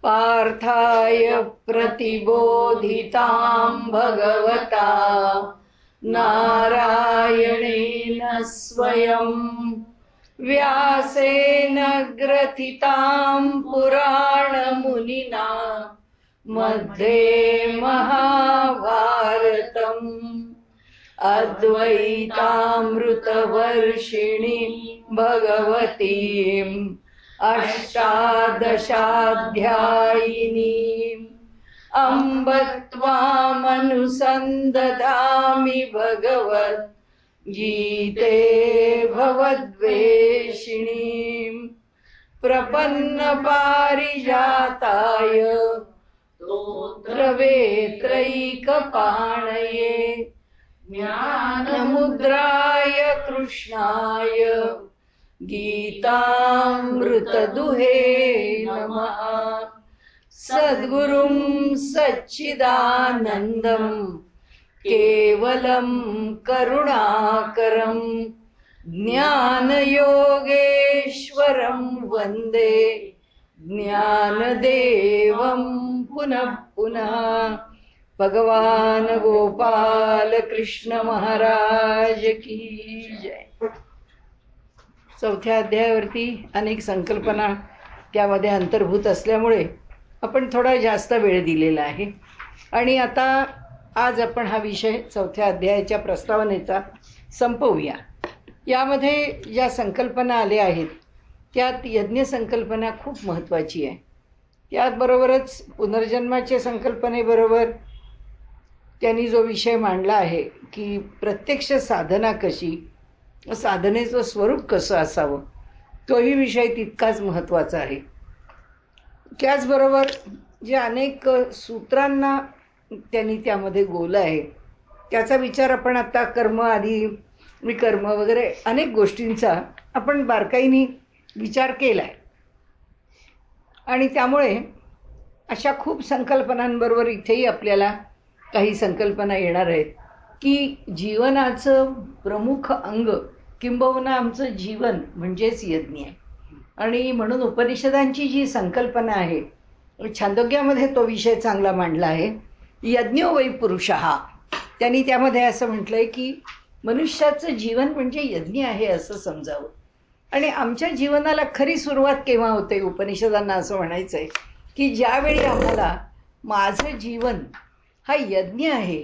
पार्थाय प्रतिबोधितां भगवता नारायणेन स्वयं व्यासेन ग्रथितां पुराणमुनिना मध्ये महाभारतम् अद्वैतामृतवर्षिणीं भगवतीम् अष्टादशाध्यायिनीम् अम्ब त्वामनुसन्दधामि भगवत् गीते भवद्वेषिणीम् प्रपन्नपारिजाताय स्तोत्रवेत्रैकपाणये ज्ञानमुद्राय कृष्णाय गीतामृतदुहे नमः। सद्गुरुं सच्चिदानन्दं केवलं करुणाकरं ज्ञानयोगेश्वरं वन्दे ज्ञानदेवं पुनः पुनः। भगवान गोपाल कृष्ण महाराज की जय। चौथ्या अध्यायावरती अनेक संकल्पना त्यामध्ये अंतर्भूत असल्यामुळे आपण थोडा जास्त वेळ दिलेला आहे आणि आता आज आपण हा विषय चौथ्या अध्यायाच्या प्रस्तावनेचा संपवूया। यामध्ये ज्या संकल्पना आल्या आहेत त्यात यज्ञ संकल्पना खूप महत्त्वाची आहे। त्याबरोबरच पुनर्जन्माच्या संकल्पनेबरोबर त्यांनी जो विषय मांडला आहे की प्रत्यक्ष साधना कशी, साधनेचं स्वरूप कसं असावं, तोही विषय तितकाच महत्त्वाचा आहे। त्याचबरोबर जे अनेक सूत्रांना त्यांनी त्यामध्ये गोवलं आहे त्याचा विचार आपण आता कर्म आधी विकर्म वगैरे अनेक गोष्टींचा आपण बारकाईने विचार केला आहे आणि त्यामुळे अशा खूप संकल्पनांबरोबर इथेही आपल्याला काही संकल्पना येणार आहेत की जीवनाचं प्रमुख अंग किंबहुना आमचं जीवन म्हणजेच यज्ञ आहे। आणि म्हणून उपनिषदांची जी संकल्पना आहे, छांदोग्यामध्ये तो विषय चांगला मांडला आहे, यज्ञो वै पुरुषः। त्यांनी त्यामध्ये असं म्हटलं आहे की मनुष्याचं जीवन म्हणजे यज्ञ आहे असं समजावं। आणि आमच्या जीवनाला खरी सुरुवात केव्हा होते, उपनिषदांना असं म्हणायचं आहे की ज्यावेळी आम्हाला माझं जीवन हा यज्ञ आहे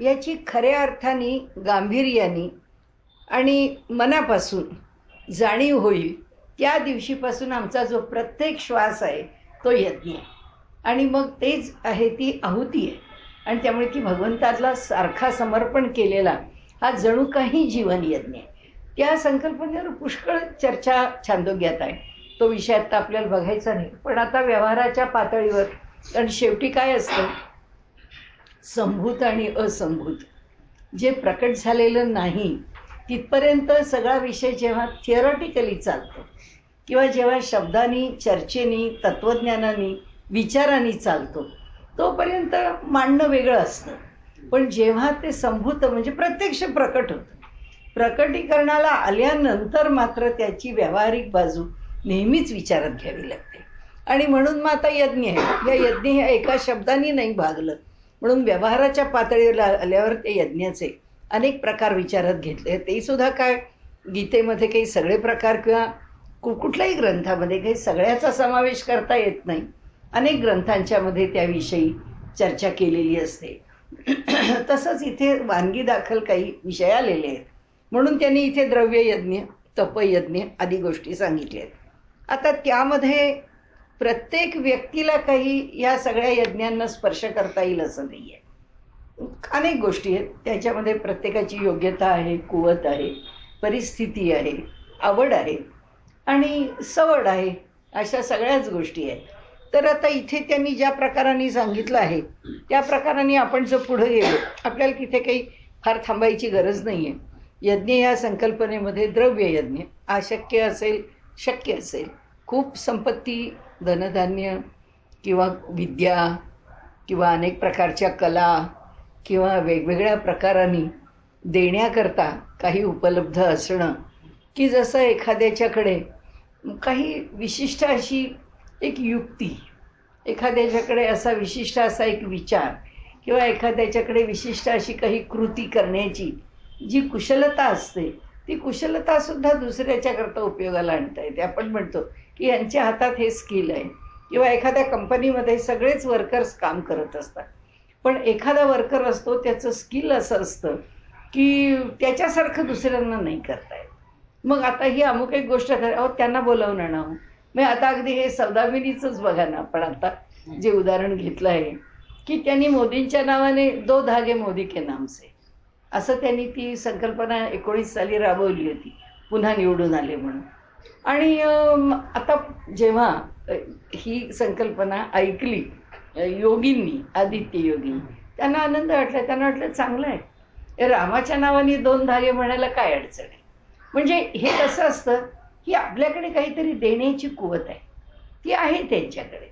याची खऱ्या अर्थाने गांभीर्याने आणि मनापासून जाणीव होईल, त्या दिवशीपासून आमचा जो प्रत्येक श्वास आहे तो यज्ञ आहे आणि मग तेच आहे ती आहुती आहे आणि त्यामुळे ती भगवंताला सारखा समर्पण केलेला हा जणू काही जीवन यज्ञ आहे। त्या संकल्पनेवर पुष्कळ चर्चा छांदोग्यात आहे, तो विषय आता आपल्याला बघायचा नाही। पण आता व्यवहाराच्या पातळीवर, कारण शेवटी काय असतं, संभूत आणि असंभूत जे प्रकट झालेलं नाही तिथपर्यंत सगळा विषय जेव्हा थिअरॉटिकली चालतो किंवा जेव्हा शब्दांनी, चर्चेनी, तत्त्वज्ञानानी, विचारांनी चालतो तोपर्यंत मांडणं वेगळं असतं। पण जेव्हा ते संभूत म्हणजे प्रत्यक्ष प्रकट होतं, प्रकटीकरणाला आल्यानंतर मात्र त्याची व्यावहारिक बाजू नेहमीच विचारात घ्यावी लागते। आणि म्हणून मग आता यज्ञ आहे, या यज्ञ हे एका शब्दांनी नाही भागलं, म्हणून व्यवहाराच्या पातळीवर आल्यावर ते यज्ञाचे अनेक प्रकार विचारात घेतले। ते सुद्धा काय गीतेमध्ये काही सगळे प्रकार किंवा कुठल्याही ग्रंथामध्ये काही सगळ्याचा समावेश करता येत नाही, अनेक ग्रंथांच्यामध्ये त्याविषयी चर्चा केलेली असते। तसंच इथे वानगी दाखल काही विषय आलेले आहेत, म्हणून त्यांनी इथे द्रव्ययज्ञ, तपयज्ञ आदी गोष्टी सांगितल्या आहेत। आता त्यामध्ये प्रत्येक व्यक्तीला काही या सगळ्या यज्ञांना स्पर्श करता येईल असं नाही आहे। अनेक गोष्टी आहेत त्याच्यामध्ये, प्रत्येकाची योग्यता आहे, कुवत आहे, परिस्थिती आहे, आवड आहे आणि सवड आहे, अशा सगळ्याच गोष्टी आहेत। तर आता इथे त्यांनी ज्या प्रकाराने सांगितलं आहे त्या प्रकाराने आपण जर पुढे गेलो, आपल्याला तिथे काही फार थांबायची गरज नाही आहे। यज्ञ या संकल्पनेमध्ये द्रव्ययज्ञ अशक्य असेल, शक्य असेल, खूप संपत्ती, धनधान्य किंवा विद्या किंवा अनेक प्रकारच्या कला किंवा वेगवेगळ्या प्रकारांनी देण्याकरता काही उपलब्ध असणं, की जसं एखाद्याच्याकडे काही विशिष्ट अशी एक युक्ती एखाद्याच्याकडे असा विशिष्ट असा एक विचार किंवा एखाद्याच्याकडे विशिष्ट अशी काही कृती करण्याची जी कुशलता असते, ती कुशलतासुद्धा दुसऱ्याच्याकरता उपयोगाला आणता येते. आपण म्हणतो की यांच्या हातात हे स्किल आहे, किंवा एखाद्या कंपनीमध्ये सगळेच वर्कर्स काम करत असतात, पण एखादा वर्कर असतो त्याचं स्किल असं असतं की त्याच्यासारखं दुसऱ्यांना नाही करता येत. मग आता ही अमुक एक गोष्ट अहो त्यांना बोलावून आणावं. मग आता अगदी हे सौदामिनीचंच बघा ना, आपण आता जे उदाहरण घेतलं आहे की त्यांनी मोदींच्या नावाने दो धागे मोदी के नाम से, असं त्यांनी ती संकल्पना 19 साली राबवली होती, पुन्हा निवडून आले म्हणून. आणि आता जेव्हा ही संकल्पना ऐकली योगींनी, आदित्य योगी, त्यांना आनंद वाटला. त्यांना वाटलं चांगलं आहे, रामाच्या नावाने 2 धागे म्हणायला काय अडचण आहे. म्हणजे हे कसं असतं की आपल्याकडे काहीतरी देण्याची कुवत आहे, ती आहे त्यांच्याकडे,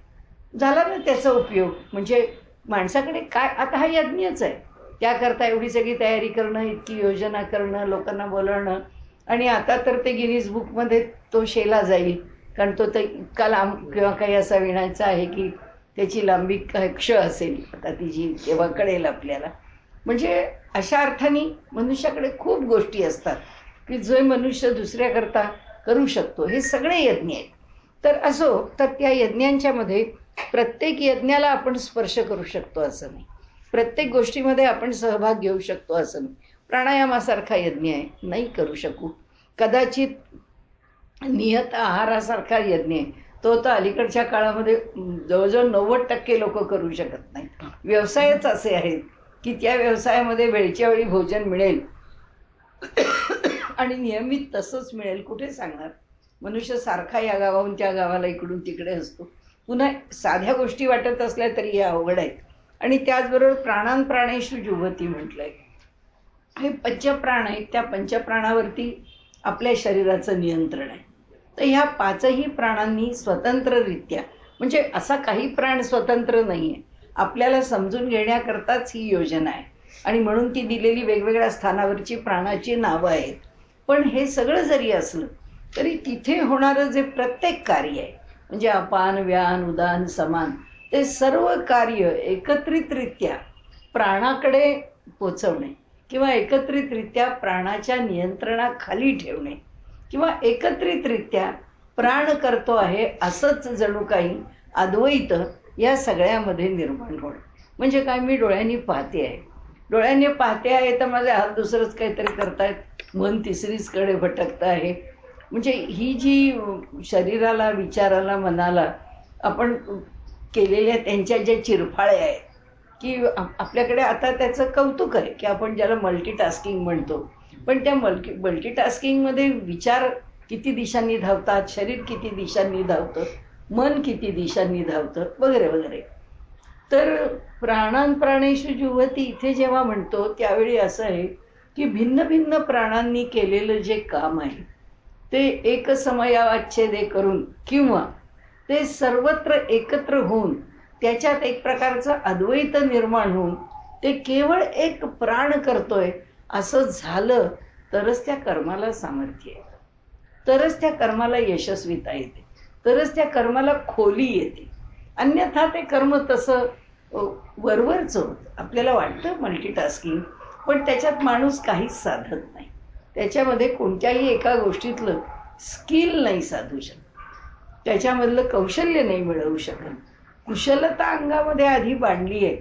झाला ना त्याचा उपयोग. म्हणजे माणसाकडे काय, आता हा यज्ञच आहे, त्याकरता एवढी सगळी तयारी करणं, इतकी योजना करणं, लोकांना बोलवणं, आणि आता तर ते गिनीज बुकमध्ये तो शेला जाईल, कारण तो तर इतका लांब किंवा काही असा विणायचा आहे की त्याची लांबी काय क्ष असेल, आता ती जी तेव्हा कळेल आपल्याला. म्हणजे अशा अर्थाने मनुष्याकडे खूप गोष्टी असतात की जो मनुष्य दुसऱ्याकरता करू शकतो. हे सगळे यज्ञ आहेत. तर असो, तर त्या यज्ञांच्या मध्ये प्रत्येक यज्ञाला आपण स्पर्श करू शकतो असं नाही, प्रत्येक गोष्टीमध्ये आपण सहभाग घेऊ शकतो असं नाही. प्राणायामासारखा यज्ञ आहे, नाही करू शकू. कदाचित नियत आहारासारखा यज्ञ आहे, तो तर अलीकडच्या काळामध्ये जवळजवळ 90% लोक करू शकत नाहीत. व्यवसायच असे आहेत की त्या व्यवसायामध्ये वेळच्या वेळी भोजन मिळेल आणि नियमित तसंच मिळेल, कुठे सांगणार. मनुष्य सारखा या गावाहून त्या गावाला इकडून तिकडे असतो. पुन्हा साध्या गोष्टी वाटत असल्या तरी हे अवघड आहेत. आणि त्याचबरोबर प्राणान प्राणेषु जुह्वति म्हटलंय. हे पंचप्राण आहेत, त्या पंचप्राणावरती आपल्या शरीराचं नियंत्रण आहे. तर ह्या 5ही प्राणांनी स्वतंत्ररित्या, म्हणजे असा काही प्राण स्वतंत्र नाही आहे, आपल्याला समजून घेण्याकरताच ही योजना आहे, आणि म्हणून ती दिलेली वेगवेगळ्या स्थानावरची प्राणाची नावं आहेत. पण हे सगळं जरी असलं तरी तिथे होणारं जे प्रत्येक कार्य आहे, म्हणजे अपान व्यान उदान समान, ते सर्व कार्य एकत्रितरित्या प्राणाकडे पोचवणे, किंवा एकत्रितरित्या प्राणाच्या नियंत्रणाखाली ठेवणे, किंवा एकत्रितरित्या प्राण करतो आहे असंच जणू काही अद्वैत या सगळ्यामध्ये निर्माण होणं. म्हणजे काय, मी डोळ्यांनी पाहते आहे, डोळ्यांनी पाहते आहे तर माझे हात दुसरंच काहीतरी करतायत, मन तिसरीचकडे भटकतं आहे. म्हणजे ही जी शरीराला, विचाराला, मनाला आपण केलेल्या त्यांच्या ज्या चिरफाळे आहेत, की आपल्याकडे आता त्याचं कौतुक आहे की आपण ज्याला मल्टीटास्किंग म्हणतो, पण त्या मल्टीटास्किंगमध्ये विचार किती दिशांनी धावतात, शरीर किती दिशांनी धावतं, मन किती दिशांनी धावतं, वगैरे वगैरे. तर प्राणान प्राणेषु जुह्वति इथे जेव्हा म्हणतो त्यावेळी असं आहे की भिन्न भिन्न प्राणांनी केलेलं जे काम आहे ते एकसमयावच्छेदे करून, किंवा ते सर्वत्र एकत्र होऊन त्याच्यात एक प्रकारचं अद्वैत निर्माण होऊन ते केवळ एक प्राण करतोय असं झालं तरच त्या कर्माला सामर्थ्य येतं, तरच त्या कर्माला यशस्वीता येते, तरच त्या कर्माला खोली येते. अन्यथा ते कर्म तसं वरवरचं होतं. आपल्याला वाटतं मल्टीटास्किंग, पण त्याच्यात माणूस काहीच साधत नाही, त्याच्यामध्ये कोणत्याही एका गोष्टीतलं स्किल नाही साधू शकत, त्याच्यामधलं कौशल्य नाही मिळवू शकत. कुशलता अंगामध्ये आधी बांधली आहे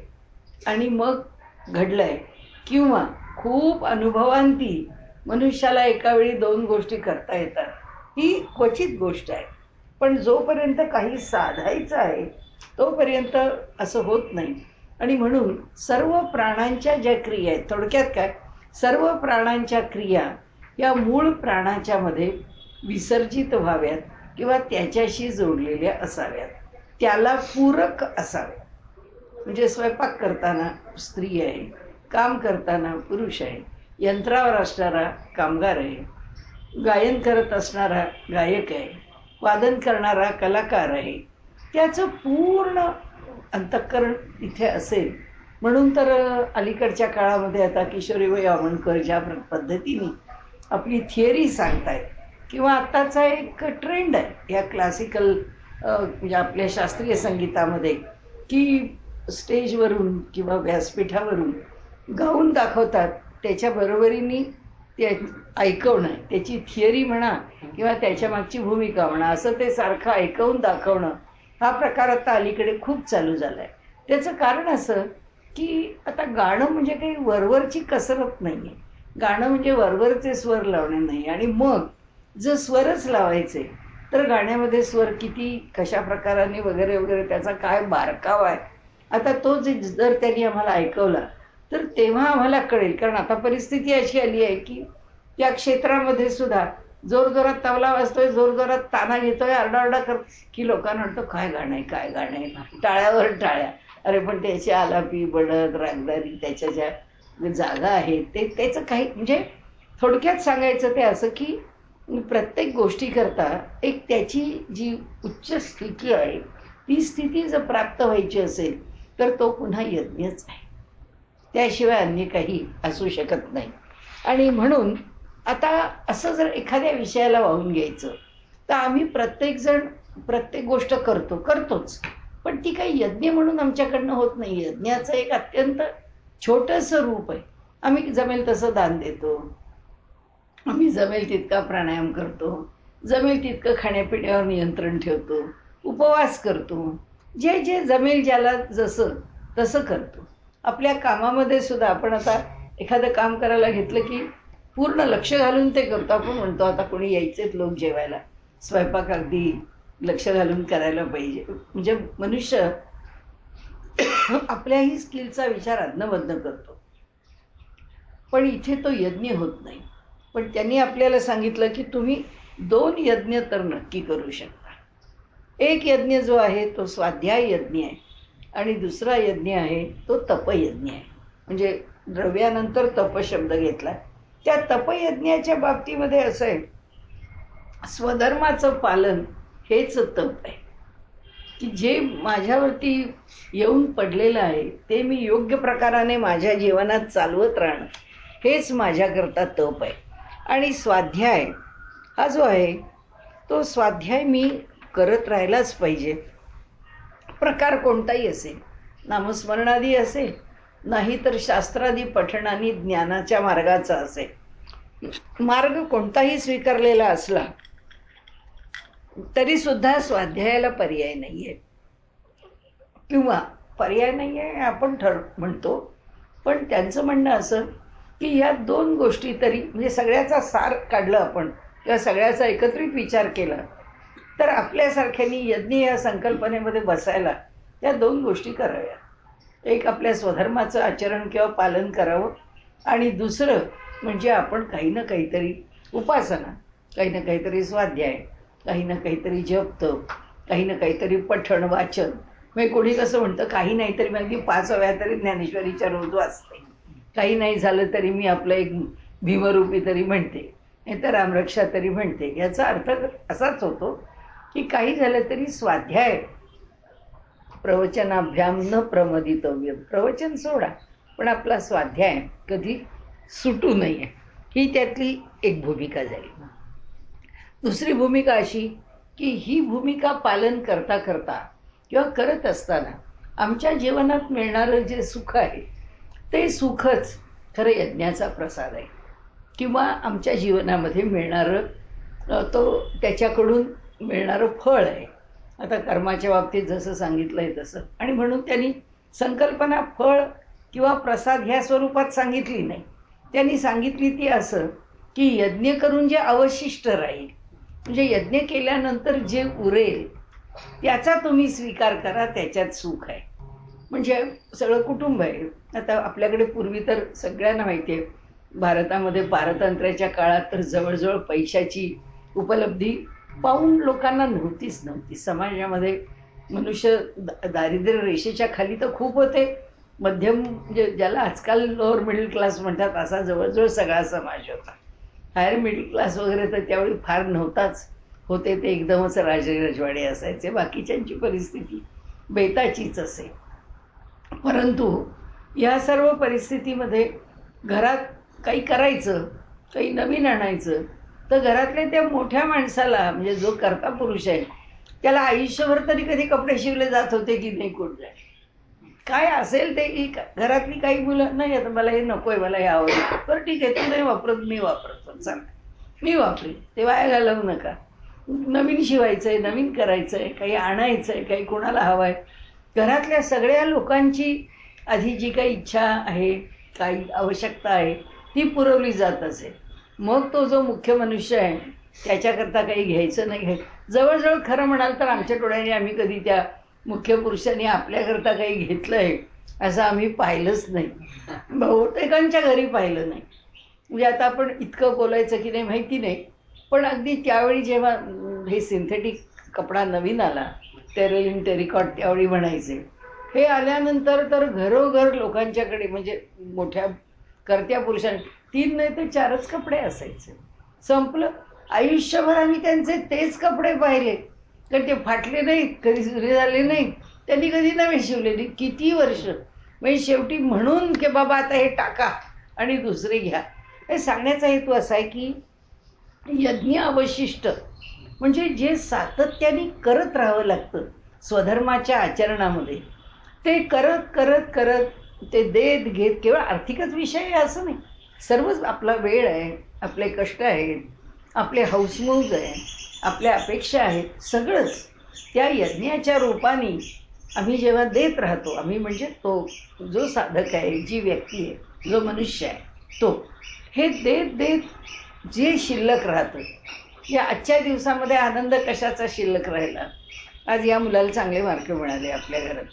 आणि मग घडलं आहे, किंवा खूप अनुभवांती मनुष्याला एका वेळी 2 गोष्टी करता येतात, ही क्वचित गोष्ट आहे. पण जोपर्यंत काही साधायचं आहे तोपर्यंत असं होत नाही. आणि म्हणून सर्व प्राणांच्या ज्या क्रिया आहेत, थोडक्यात काय, सर्व प्राणांच्या क्रिया या मूळ प्राणाच्या मध्ये विसर्जित व्हाव्यात किंवा त्याच्याशी जोडलेल्या असाव्यात, त्याला पूरक असाव्यात. म्हणजे स्वयंपाक करताना स्त्री आहे, काम करताना पुरुष आहे, यंत्रावर असणारा कामगार आहे, गायन करत असणारा गायक आहे, वादन करणारा कलाकार आहे, त्याचं पूर्ण अंतःकरण इथे असेल. म्हणून तर अलीकडच्या काळामध्ये आता किशोरीबाई आमोणकर ज्या पद्धतीने आपली थिअरी सांगतायत, किंवा आत्ताचा एक ट्रेंड आहे या क्लासिकल म्हणजे आपल्या शास्त्रीय संगीतामध्ये, की स्टेजवरून किंवा व्यासपीठावरून गाऊन दाखवतात, त्याच्या बरोबरीने ते ऐकवणं, त्याची थिअरी म्हणा किंवा त्याच्या मागची भूमिका म्हणा, असं ते सारखं ऐकवून दाखवणं, हा प्रकार आता अलीकडे खूप चालू झाला आहे. त्याचं कारण असं की आता गाणं म्हणजे काही वरवरची कसरत नाही आहे. गाणं म्हणजे वरवरचे स्वर लावणे नाही. आणि मग जर स्वरच लावायचे तर गाण्यामध्ये स्वर किती कशा प्रकाराने वगैरे वगैरे त्याचा काय बारकावा आहे. आता तो जर त्यांनी आम्हाला ऐकवला तर तेव्हा आम्हाला कळेल. कारण आता परिस्थिती अशी आली आहे की त्या क्षेत्रामध्ये सुद्धा जोरजोरात तबला वाजतोय, जोरजोरात ताना घेतोय, आरडाओरडा करतो की लोकांना वाटतं काय गाणं आहे, काय गाणं आहे, टाळ्यावर टाळ्या. अरे पण त्याची आलापी, बडद, रागदारी, त्याच्या ज्या जागा आहेत ते त्याचं काही म्हणजे थोडक्यात सांगायचं ते असं की प्रत्येक गोष्टीकरता एक त्याची जी उच्च स्थिती आहे ती स्थिती जर प्राप्त व्हायची असेल तर तो पुन्हा यज्ञच आहे. त्याशिवाय अन्य काही असू शकत नाही. आणि म्हणून आता असं जर एखाद्या विषयाला वाहून घ्यायचं तर आम्ही प्रत्येकजण प्रत्येक गोष्ट करतोच, पण ती काही यज्ञ म्हणून आमच्याकडनं होत नाही. यज्ञाचं एक अत्यंत छोटंसं रूप आहे. आम्ही जमेल तसं दान देतो, आम्ही जमेल तितका प्राणायाम करतो, जमेल तितकं खाण्यापिण्यावर नियंत्रण ठेवतो, उपवास करतो, जे जे जमेल ज्याला जसं तसं करतो. आपल्या कामामध्ये सुद्धा आपण आता एखादं काम करायला घेतलं की पूर्ण लक्ष घालून ते करतो. आपण म्हणतो आता कोणी यायचेत लोक जेवायला, स्वयंपाक अगदी लक्ष घालून करायला पाहिजे. म्हणजे मनुष्य आपल्याही स्किलचा विचार अधनमधन करतो, पण इथे तो यज्ञ होत नाही. पण त्यांनी आपल्याला सांगितलं की तुम्ही 2 यज्ञ तर नक्की करू शकता. एक यज्ञ जो आहे तो स्वाध्याय यज्ञ आहे आणि दुसरा यज्ञ आहे तो तपयज्ञ आहे. म्हणजे द्रव्यानंतर तप शब्द घेतला. त्या तपयज्ञाच्या बाबतीमध्ये असं आहे, स्वधर्माचं पालन हेच तप आहे. की जे माझ्यावरती येऊन पडलेलं आहे ते मी योग्य प्रकाराने माझ्या जीवनात चालवत राहणं हेच माझ्याकरता तप आहे. आणि स्वाध्याय हा जो आहे तो स्वाध्याय मी करत राहिलाच पाहिजे. प्रकार कोणताही असेल, नामस्मरणादी असेल, नाही तर शास्त्रादी पठणाने ज्ञानाच्या मार्गाचा असेल. मार्ग कोणताही स्वीकारलेला असला तरी सुद्धा स्वाध्यायाला पर्याय नाही आहे. किंवा पर्याय नाही आहे आपण म्हणतो, पण त्यांचं म्हणणं असं की या 2 गोष्टी तरी म्हणजे सगळ्याचा सार काढलं आपण किंवा सगळ्याचा एकत्रित विचार केला तर आपल्यासारख्यांनी यज्ञ या संकल्पनेमध्ये बसायला या 2 गोष्टी कराव्या. एक आपल्या स्वधर्माचं आचरण किंवा पालन करावं आणि दुसरं म्हणजे आपण काही ना काहीतरी उपासना, काही ना काहीतरी स्वाध्याय, काही ना काहीतरी जप तप, काही ना काहीतरी पठण वाचन. म्हणजे कोणी कसं म्हणतं काही नाही तरी मी 5 वेळा तरी ज्ञानेश्वरीच्या रोज वाचते, काही नाही झालं तरी मी आपलं एक भीमरूपी तरी म्हणते, नाही तर रामरक्षा तरी म्हणते. याचा अर्थ असाच होतो की काही झालं तरी स्वाध्याय, प्रवचनाभ्याम न प्रमदितव्य, प्रवचन सोडा पण आपला स्वाध्याय कधी सुटू नये, ही त्यातली एक भूमिका झाली. दुसरी भूमिका अशी की ही भूमिका पालन करता करता किंवा करत असताना आमच्या जीवनात मिळणारं जे सुख आहे ते सुखच खरं यज्ञाचा प्रसाद आहे किंवा आमच्या जीवनामध्ये मिळणारं त्याच्याकडून मिळणारं फळ आहे. आता कर्माच्या बाबतीत जसं सांगितलं आहे तसं. आणि म्हणून त्यांनी संकल्पना फळ किंवा प्रसाद ह्या स्वरूपात सांगितली नाही. त्यांनी सांगितली ती असं की यज्ञ करून जे अवशिष्ट राहील, म्हणजे यज्ञ केल्यानंतर जे उरेल त्याचा तुम्ही स्वीकार करा, त्याच्यात सुख आहे. म्हणजे सगळं कुटुंब आहे. आता आपल्याकडे पूर्वी तर सगळ्यांना माहिती आहे भारतामध्ये पारतंत्र्याच्या काळात तर जवळजवळ पैशाची उपलब्धी पाहून लोकांना नव्हती. समाजामध्ये मनुष्य दारिद्र्य रेषेच्या खाली तर खूप होते. मध्यम म्हणजे ज्याला आजकाल लोअर मिडल क्लास म्हणतात असा जवळजवळ सगळा समाज होता. हायर मिडल क्लास वगैरे तर त्यावेळी फार नव्हताच. होते ते एकदमच राजवाडे असायचे. बाकीच्यांची परिस्थिती बेताचीच असे. परंतु या सर्व परिस्थितीमध्ये घरात काही करायचं, काही नवीन आणायचं तर घरातल्या त्या मोठ्या माणसाला म्हणजे जो कर्ता पुरुष आहे त्याला आयुष्यभर तरी कधी कपडे शिवले जात होते की नाही कोण जाणे. काय असेल ते की घरातली काही मुलं नाही आता मला हे नकोय मला हे आवडतं, बरं ठीक आहे तू नाही वापरत मी वापरतो, चला मी वापरेन, ते वाया घालवू नका. नवीन शिवायचंय, नवीन करायचंय, काही आणायचंय, काही कोणाला हवंय, घरातल्या सगळ्या लोकांची आधी जी काही इच्छा आहे, काही आवश्यकता आहे ती पुरवली जात असेल. मग तो जो मुख्य मनुष्य आहे त्याच्याकरता काही घ्यायचं नाही घ्यायचं. जवळजवळ खरं म्हणाल तर आमच्या डोळ्याने आम्ही कधी त्या मुख्य पुरुषांनी आपल्याकरता काही घेतलं आहे असं आम्ही पाहिलंच नाही, बहुतेकांच्या घरी पाहिलं नाही. म्हणजे आता आपण इतकं बोलायचं की नाही माहिती नाही, पण अगदी त्यावेळी जेव्हा हे सिंथेटिक कपडा नवीन आला, टेरेलिन टेरिकॉट त्यावेळी म्हणायचे, हे आल्यानंतर तर घरोघर लोकांच्याकडे म्हणजे मोठ्या करत्या पुरुषांनी 3 नाही तर 4च कपडे असायचे. संपलं. आयुष्यभर आम्ही त्यांचे तेच कपडे पाहिले, कारण ते फाटले नाहीत, कधी जुने झाले नाहीत, त्यांनी कधी नवे शिवले नाही, किती वर्ष. म्हणजे शेवटी म्हणून की बाबा आता हे टाका आणि दुसरे घ्या. हे सांगण्याचा हेतू असा आहे की यज्ञ अवशिष्ट म्हणजे जे सातत्याने करत राहावं लागतं स्वधर्माच्या आचरणामध्ये, ते करत करत करत ते देत घेत, केवळ आर्थिकच विषय आहे असं नाही, सर्वच आपला वेळ आहे, आपले कष्ट आहेत, आपले हौसमौज आहे, आपल्या अपेक्षा आहेत, सगळंच त्या यज्ञाच्या रूपाने आम्ही जेव्हा देत राहतो, आम्ही म्हणजे तो जो साधक आहे, जी व्यक्ती आहे, जो मनुष्य आहे, तो हे देत देत जे शिल्लक राहतं. या आजच्या दिवसामध्ये आनंद कशाचा शिल्लक राहिला. आज या मुलाला चांगले मार्क मिळाले आपल्या घरात,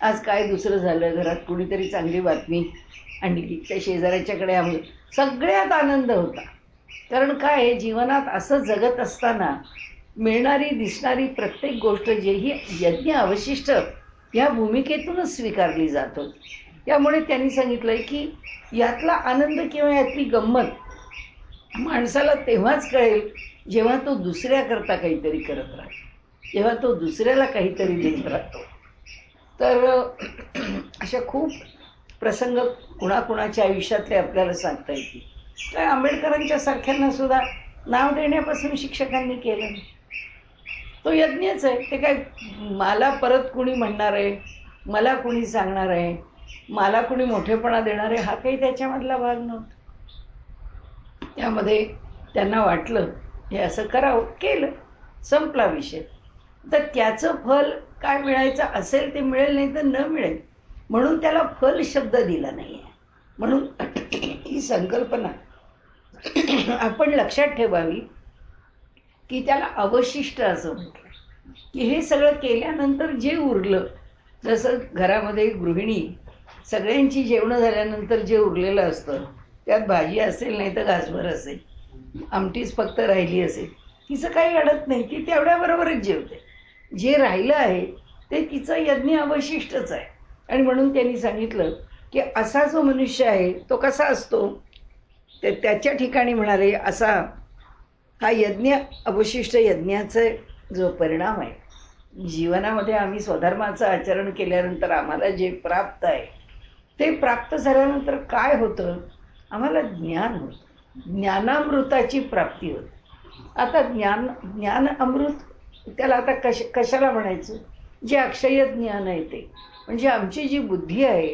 आज काय दुसरं झालं, घरात कुणीतरी चांगली बातमी आणली, त्या शेजाऱ्याच्याकडे आम्ही सगळ्यात आनंद होता. कारण काय जीवनात असं जगत असताना मिळणारी दिसणारी प्रत्येक गोष्ट जेही यज्ञ अवशिष्ट या भूमिकेतूनच स्वीकारली जात होती. त्यामुळे त्यांनी सांगितलंय की यातला आनंद किंवा यातली गंमत माणसाला तेव्हाच कळेल जेव्हा तो दुसऱ्याकरता काहीतरी करत राहतो, जेव्हा तो दुसऱ्याला काहीतरी देत राहतो. तर अशा खूप प्रसंग कुणाकुणाच्या आयुष्यातले आपल्याला सांगता येतील. काय आंबेडकरांच्या सारख्यांना सुद्धा नाव देण्यापासून शिक्षकांनी केलं. तो यज्ञच आहे. ते काय मला परत कुणी म्हणणार आहे, मला कुणी सांगणार आहे, मला कुणी मोठेपणा देणार आहे, हा काही त्याच्यामधला भाग नव्हता. त्यामध्ये त्यांना वाटलं हे असं करावं, केलं, संपला विषय. तर त्याचं फल काय मिळायचं असेल ते मिळेल, नाही तर न मिळेल, म्हणून त्याला फल शब्द दिला नाही आहे. म्हणून ही संकल्पना आपण लक्षात ठेवावी की त्याला अवशिष्ट असं म्हटलं, की हे सगळं केल्यानंतर जे उरलं, जसं घरामध्ये गृहिणी सगळ्यांची जेवणं झाल्यानंतर जे उरलेलं असतं त्यात भाजी असेल नाही तर घासभर असेल, आमटीच फक्त राहिली असेल, तिचं काही अडत नाही, ती तेवढ्याबरोबरच जेवते. जे राहिलं आहे ते तिचं यज्ञ अवशिष्टच आहे. आणि म्हणून त्यांनी सांगितलं की असा जो मनुष्य आहे तो कसा असतो, ते त्याच्या ठिकाणी म्हणाले असा हा यज्ञ अवशिष्ट यज्ञाचा जो परिणाम आहे जीवनामध्ये, आम्ही स्वधर्माचं आचरण केल्यानंतर आम्हाला जे प्राप्त आहे ते प्राप्त झाल्यानंतर काय होतं, आम्हाला ज्ञान होतं, ज्ञानामृताची प्राप्ती होते. आता ज्ञान अमृत त्याला आता कशाला म्हणायचं, जे अक्षय ज्ञान आहे ते म्हणजे आमची जी बुद्धी आहे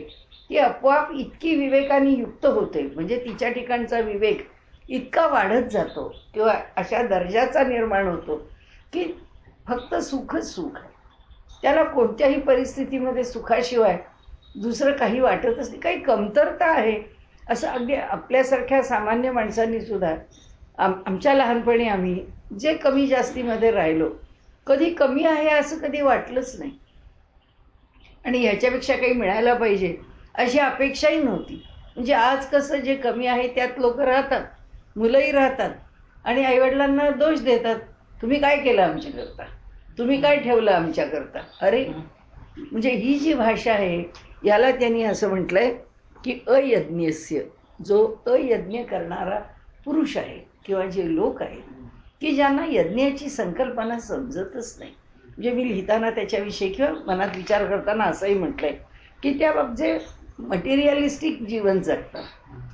ती आपोआप इतकी विवेकाने युक्त होते, म्हणजे तिच्या ठिकाणचा विवेक इतका वाढत जातो किंवा अशा दर्जाचा निर्माण होतो की फक्त सुखच सुख आहे. त्याला कोणत्याही परिस्थितीमध्ये सुखाशिवाय दुसरं काही वाटतच नाही. काही कमतरता आहे असं अगदी आपल्यासारख्या सामान्य माणसांनी सुद्धा आमच्या लहानपणी आम्ही जे कमी जास्तीमध्ये राहिलो, कधी कमी आहे असं कधी वाटलंच नाही आणि ह्याच्यापेक्षा काही मिळायला पाहिजे अशी अपेक्षाही नव्हती. म्हणजे आज कसं जे कमी आहे त्यात लोक राहतात, मुलंही राहतात आणि आईवडिलांना दोष देतात, तुम्ही काय केलं आमच्याकरता, तुम्ही काय ठेवलं आमच्याकरता. अरे म्हणजे ही जी भाषा आहे याला त्यांनी असं म्हटलंय की अयज्ञस्य, जो अयज्ञ करणारा पुरुष आहे किंवा जे लोक आहेत की ज्यांना यज्ञाची संकल्पना समजतच नाही. म्हणजे मी लिहिताना त्याच्याविषयी किंवा मनात विचार करताना असंही म्हटलंय की त्या जे मटेरियलिस्टिक जीवन जगतात,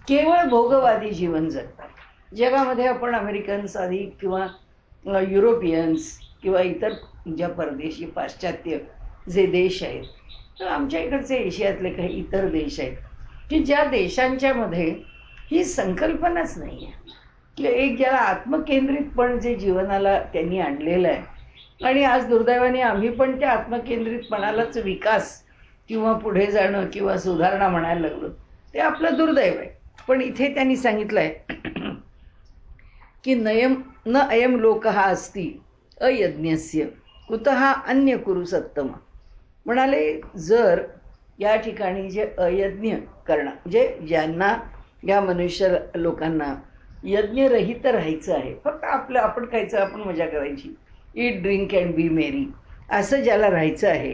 केवळ भोगवादी जीवन जगतात. जगामध्ये आपण अमेरिकन्स आधी किंवा युरोपियन्स किंवा इतर ज्या परदेशी पाश्चात्य जे देश आहेत, तर आमच्या इकडचे एशियातले काही इतर देश आहेत की ज्या देशांच्या मध्ये ही संकल्पनाच नाही आहे, की एक ज्याला आत्मकेंद्रितपण जे जीवनाला त्यांनी आणलेलं आहे. आणि आज दुर्दैवाने आम्ही पण त्या आत्मकेंद्रितपणालाच विकास किंवा पुढे जाणं किंवा सुधारणा म्हणायला लागलो. ते आपलं दुर्दैव आहे. पण इथे त्यांनी सांगितलं आहे की न अयम लोक हा अस्ति अयज्ञस्य कुतः अन्य कुरु सत्तम. म्हणाले जर या ठिकाणी जे अयज्ञ करणं, म्हणजे ज्यांना या मनुष्य लोकांना यज्ञरहित राहायचं आहे, फक्त आपलं आपण खायचं, आपण मजा करायची, ईट ड्रिंक अँड बी मेरी, असं ज्याला राहायचं आहे,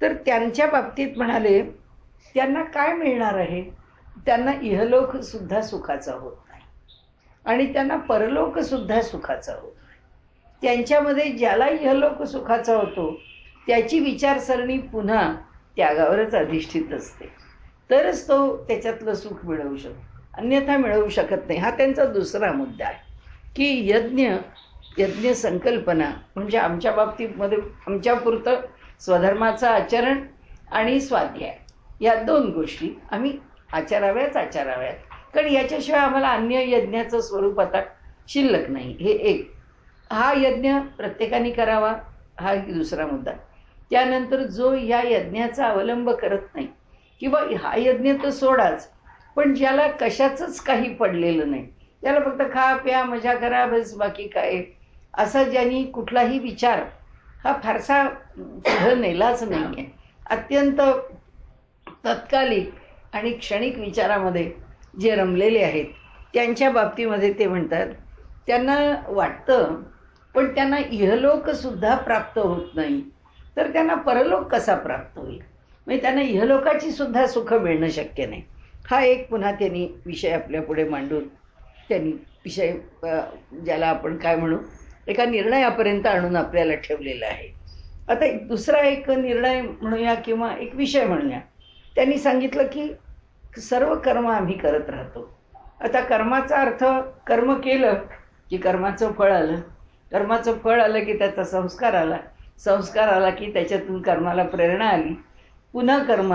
तर त्यांच्या बाबतीत म्हणाले त्यांना काय मिळणार आहे? त्यांना इहलोकसुद्धा सुखाचा होत नाही आणि त्यांना परलोकसुद्धा सुखाचा होत नाही. त्यांच्यामध्ये ज्याला इहलोक सुखाचा होतो त्याची विचारसरणी पुन्हा त्यागावरच अधिष्ठित असते, तरच तो त्याच्यातलं सुख मिळवू शकतो, अन्यथा मिळवू शकत नाही. हा त्यांचा दुसरा मुद्दा आहे की यज्ञ संकल्पना म्हणजे आमच्या बाबतीमध्ये आमच्यापुरतं स्वधर्माचं आचरण आणि स्वाध्याय या दोन गोष्टी आम्ही आचराव्यात. कारण याच्याशिवाय आम्हाला अन्य यज्ञाचं स्वरूप आता शिल्लक नाही. हे एक, हा यज्ञ प्रत्येकाने करावा, हा दुसरा मुद्दा. त्यानंतर जो या यज्ञाचा अवलंब करत नाही किंवा हा यज्ञ तर सोडाच, पण ज्याला कशाचंच काही पडलेलं नाही, त्याला फक्त खा प्या मजा करा बस, बाकी काय, असा ज्यांनी कुठलाही विचार हा फारसा पुढं नेलाच नाही आहे, अत्यंत तत्कालिक आणि क्षणिक विचारामध्ये जे रमलेले आहेत, त्यांच्या बाबतीमध्ये ते म्हणतात त्यांना वाटतं पण त्यांना इहलोकसुद्धा प्राप्त होत नाही, तर त्यांना परलोक कसा प्राप्त होईल? म्हणजे त्यांना इहलोकाची सुद्धा सुख मिळणं शक्य नाही. हा एक पुन्हा त्यांनी विषय आपल्या पुढे मांडून त्यांनी विषय ज्याला आपण काय म्हणू, एका निर्णयापर्यंत आणून आपल्याला ठेवलेला आहे. आता दुसरा एक निर्णय म्हणूया किंवा एक विषय म्हणूया. त्यांनी सांगितलं की सर्व कर्म आम्ही करत राहतो. आता कर्माचा अर्थ कर्म केलं की कर्माचं फळ आलं, कर्माचं फळ आलं की त्याचा संस्कार आला, संस्कार आला की त्याच्यातून कर्माला प्रेरणा आली, पुन्हा कर्म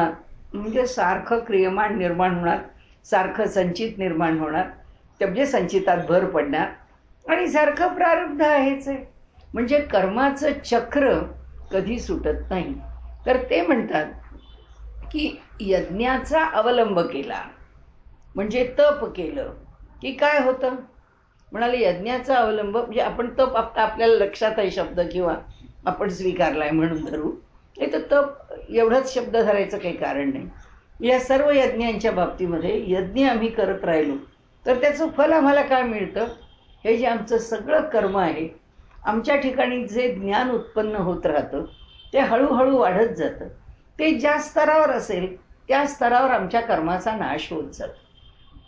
म्हणजे सारखं क्रियमाण निर्माण होणार, सारखं संचित निर्माण होणार, म्हणजे संचितात भर पडणार आणि सारखं प्रारब्ध आहेच आहे. म्हणजे कर्माचं चक्र कधी सुटत नाही. तर ते म्हणतात की यज्ञाचा अवलंब केला म्हणजे तप केलं की काय होतं? म्हणाले यज्ञाचा अवलंब म्हणजे आपण तप आपल्याला लक्षात आहे शब्द किंवा आपण स्वीकारलाय म्हणून धरू, नाही तर तप एवढाच शब्द धरायचं काही कारण नाही. या सर्व यज्ञांच्या बाबतीमध्ये यज्ञ आम्ही करत राहिलो तर त्याचं फल आम्हाला काय मिळतं? हे जे आमचं सगळं कर्म आहे, आमच्या ठिकाणी जे ज्ञान उत्पन्न होत राहतं ते हळूहळू वाढत जातं. ते ज्या स्तरावर असेल त्या स्तरावर आमच्या कर्माचा नाश होत जातो.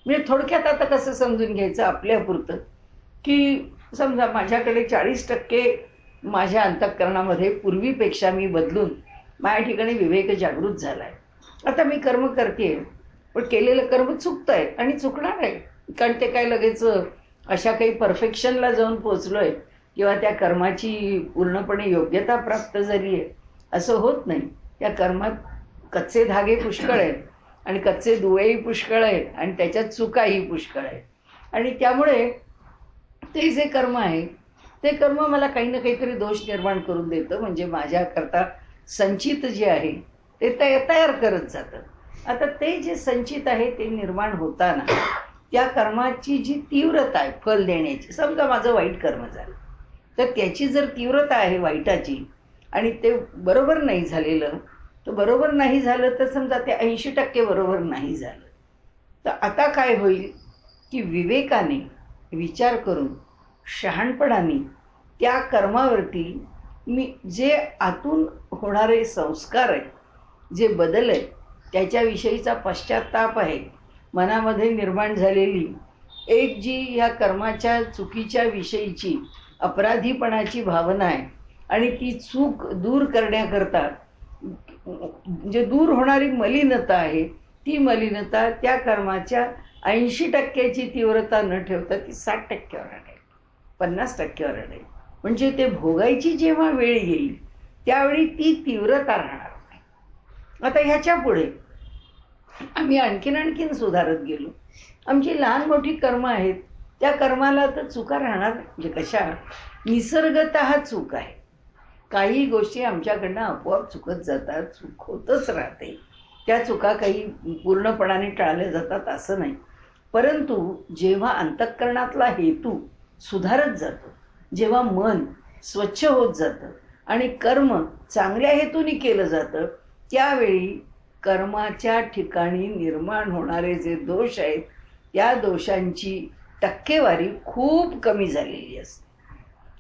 म्हणजे थोडक्यात आता कसं समजून घ्यायचं आपल्यापुरतं की समजा माझ्याकडे 40% माझ्या अंतःकरणामध्ये पूर्वीपेक्षा मी बदलून माझ्या ठिकाणी विवेक जागृत झाला आहे. आता मी कर्म करते पण केलेलं कर्म चुकतं आहे आणि चुकणार आहे, कारण ते काय लगेच अशा काही परफेक्शनला जाऊन पोचलो आहे किंवा त्या कर्माची पूर्णपणे योग्यता प्राप्त झाली आहे असं होत नाही. त्या कर्मात कच्चे धागे पुष्कळ आहेत आणि कच्चे दुवेही पुष्कळ आहेत आणि त्याच्यात चुकाही पुष्कळ आहे. आणि त्यामुळे ते जे कर्म आहे ते कर्म मला काही ना काहीतरी दोष निर्माण करून देतं. म्हणजे माझ्याकरता संचित जे आहे ते तयार करत जातं. आता ते जे संचित आहे ते निर्माण होताना त्या कर्माची जी तीव्रता आहे फल देण्याची, समजा माझं वाईट कर्म झालं तर त्याची जर तीव्रता आहे वाईटाची आणि ते बरोबर नाही झालेलं, तर बरोबर नाही झालं तर समजा ते 80% बरोबर नाही झालं, तर आता काय होईल की विवेकाने विचार करून शहाणपणाने त्या कर्मावरती मी जे आतून होणारे संस्कार आहेत, जे बदल आहेत, त्याच्याविषयीचा पश्चात्ताप आहे, मनामध्ये निर्माण झालेली एक जी ह्या कर्माच्या चुकीच्या विषयीची अपराधीपणाची भावना आहे आणि ती चूक दूर करण्याकरता जे दूर होणारी मलिनता आहे, ती मलिनता त्या कर्माच्या 80% तीव्रता न ठेवता ती 60%वर आणेल, 50%वर आणेल. म्हणजे ते भोगायची जेव्हा वेळ येईल त्यावेळी ती तीव्रता राहणार नाही. आता ह्याच्या पुढे आम्ही आणखीन सुधारत गेलो. आमची लहान मोठी कर्म आहेत, त्या कर्माला तर चुका राहणार म्हणजे कशा, निसर्गतः चूक आहे. काही गोष्टी आमच्याकडनं आपोआप चुकत जातात, चूक होतच राहते. त्या चुका काही पूर्णपणाने टाळल्या जातात असं नाही. परंतु जेव्हा अंतःकरणातला हेतू सुधारत जातो, जेव्हा मन स्वच्छ होत जातं आणि कर्म चांगल्या हेतूने केलं जातं, त्यावेळी कर्माच्या ठिकाणी निर्माण होणारे जे दोष आहेत त्या दोषांची टक्केवारी खूप कमी झालेली असते.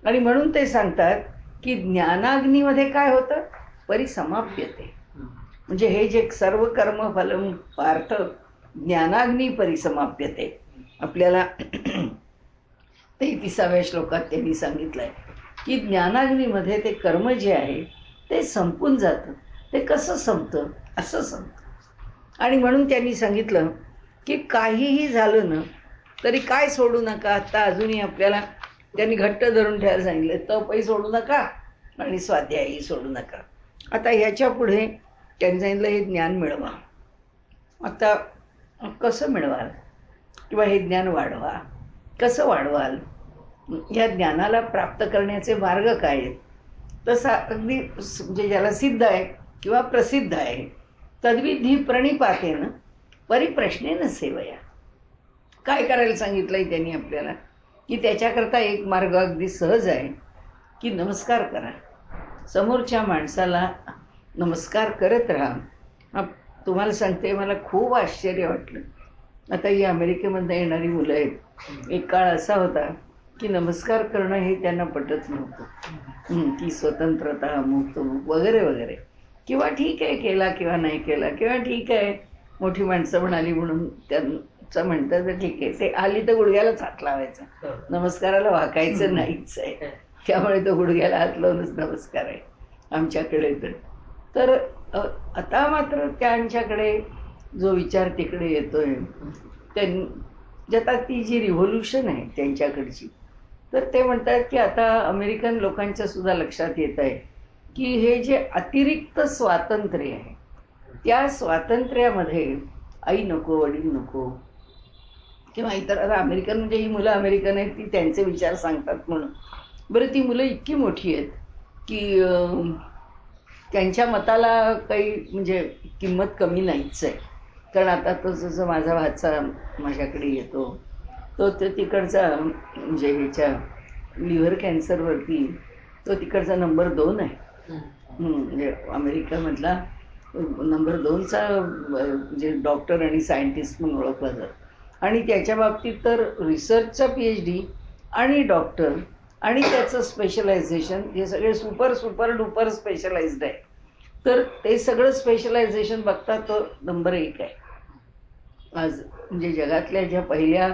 आणि म्हणून ते सांगतात की ज्ञानाग्नीमध्ये काय होतं, परिसमाप्यते. म्हणजे हे जे सर्व कर्म फलम पार्थ ज्ञानाग्नी परिसमाप्यते, आपल्याला 33व्या श्लोकात त्यांनी सांगितलंय की ज्ञानाग्नीमध्ये ते कर्म जे आहे ते संपून जातं. ते कसं संपतं, असं संपतं. आणि म्हणून त्यांनी सांगितलं की काहीही झालं ना तरी काय सोडू नका. आत्ता अजूनही आपल्याला त्यांनी घट्ट धरून ठेवायला सांगितलं, तपही सोडू नका आणि स्वाध्यायही सोडू नका. आता ह्याच्या पुढे त्यांनी सांगितलं हे ज्ञान मिळवा. आता कसं मिळवाल किंवा हे ज्ञान वाढवा, कसं वाढवाल, या ज्ञानाला प्राप्त करण्याचे मार्ग काय आहेत. तसा अगदी म्हणजे ज्याला सिद्ध आहे किंवा प्रसिद्ध आहे, तद्विधी प्रणिपातेन परिप्रश्नेन सेवया. काय करायला सांगितलंय त्यांनी आपल्याला, की त्याच्याकरता एक मार्ग अगदी सहज आहे की नमस्कार करा. समोरच्या माणसाला नमस्कार करत राहा. तुम्हाला सांगते, मला खूप आश्चर्य वाटलं. आता ही अमेरिकेमध्ये येणारी मुलं आहेत, एक काळ असा होता की नमस्कार करणं हे त्यांना पटत नव्हतं, की स्वतंत्रता मुक्त वगैरे वगैरे, किंवा ठीक आहे केला किंवा नाही केला, किंवा ठीक आहे मोठी माणसं म्हणाली म्हणून त्यांचं म्हणतं तर ठीक आहे. ते आली तर गुडघ्यालाच हात लावायचा, नमस्काराला वाकायचं नाहीच आहे. त्यामुळे तो गुडघ्याला हात लावूनच नमस्कार आहे आमच्याकडे. तर आता मात्र त्यांच्याकडे जो विचार तिकडे येतोय, आता ती जी रिव्होल्युशन आहे त्यांच्याकडची, तर ते म्हणतात की आता अमेरिकन लोकांच्या सुद्धा लक्षात येत आहे की हे जे अतिरिक्त स्वातंत्र्य आहे, त्या स्वातंत्र्यामध्ये आई नको, वडील नको, किंवा इतर. आता अमेरिकन म्हणजे ही मुलं अमेरिकन आहेत, ती त्यांचे विचार सांगतात म्हणून. बरं, ती मुलं इतकी मोठी आहेत की त्यांच्या मताला काही म्हणजे किंमत कमी नाहीच आहे. कारण आता तो जसं माझा भाचा माझ्याकडे येतो, तो तिकडचा म्हणजे ह्याच्या लिव्हर कॅन्सरवरती तो तिकडचा नंबर 2 आहे. म्हणजे अमेरिकामधला नंबर 2चा म्हणजे डॉक्टर आणि सायंटिस्ट म्हणून ओळखला जातो. आणि त्याच्या बाबतीत तर रिसर्चचा PhD आणि डॉक्टर आणि त्याचं स्पेशलायझेशन हे सगळे सुपर डुपर स्पेशलाइज्ड आहे. तर ते सगळं स्पेशलायझेशन बघता तो नंबर 1 आहे आज. म्हणजे जगातल्या ज्या पहिल्या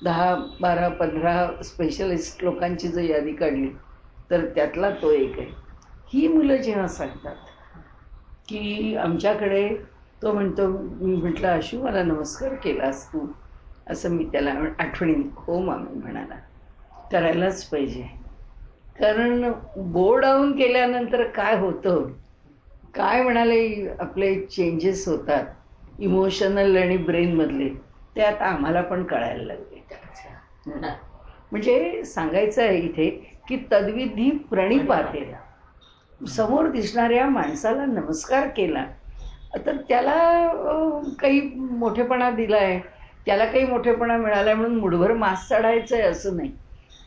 10, 12, 15 स्पेशलिस्ट लोकांची जर यादी काढली तर त्यातला तो एक आहे. ही मुलं जेव्हा सांगतात की आमच्याकडे, तो म्हणतो, मी म्हटलं आशू मला नमस्कार केलास तू, असं मी त्याला आठवणी. हो मामी म्हणाला, करायलाच पाहिजे. कारण बो डाऊन केल्यानंतर काय होतं, काय म्हणाले आपले चेंजेस होतात इमोशनल आणि ब्रेनमधले, ते आता आम्हाला पण कळायला लागले. म्हणजे सांगायचं आहे इथे की तद्विधी प्रणिपाते, समोर दिसणाऱ्या माणसाला नमस्कार केला तर त्याला काही मोठेपणा दिलाय, त्याला काही मोठेपणा मिळालाय म्हणून मुठभर मांस चढायचं आहे असं नाही.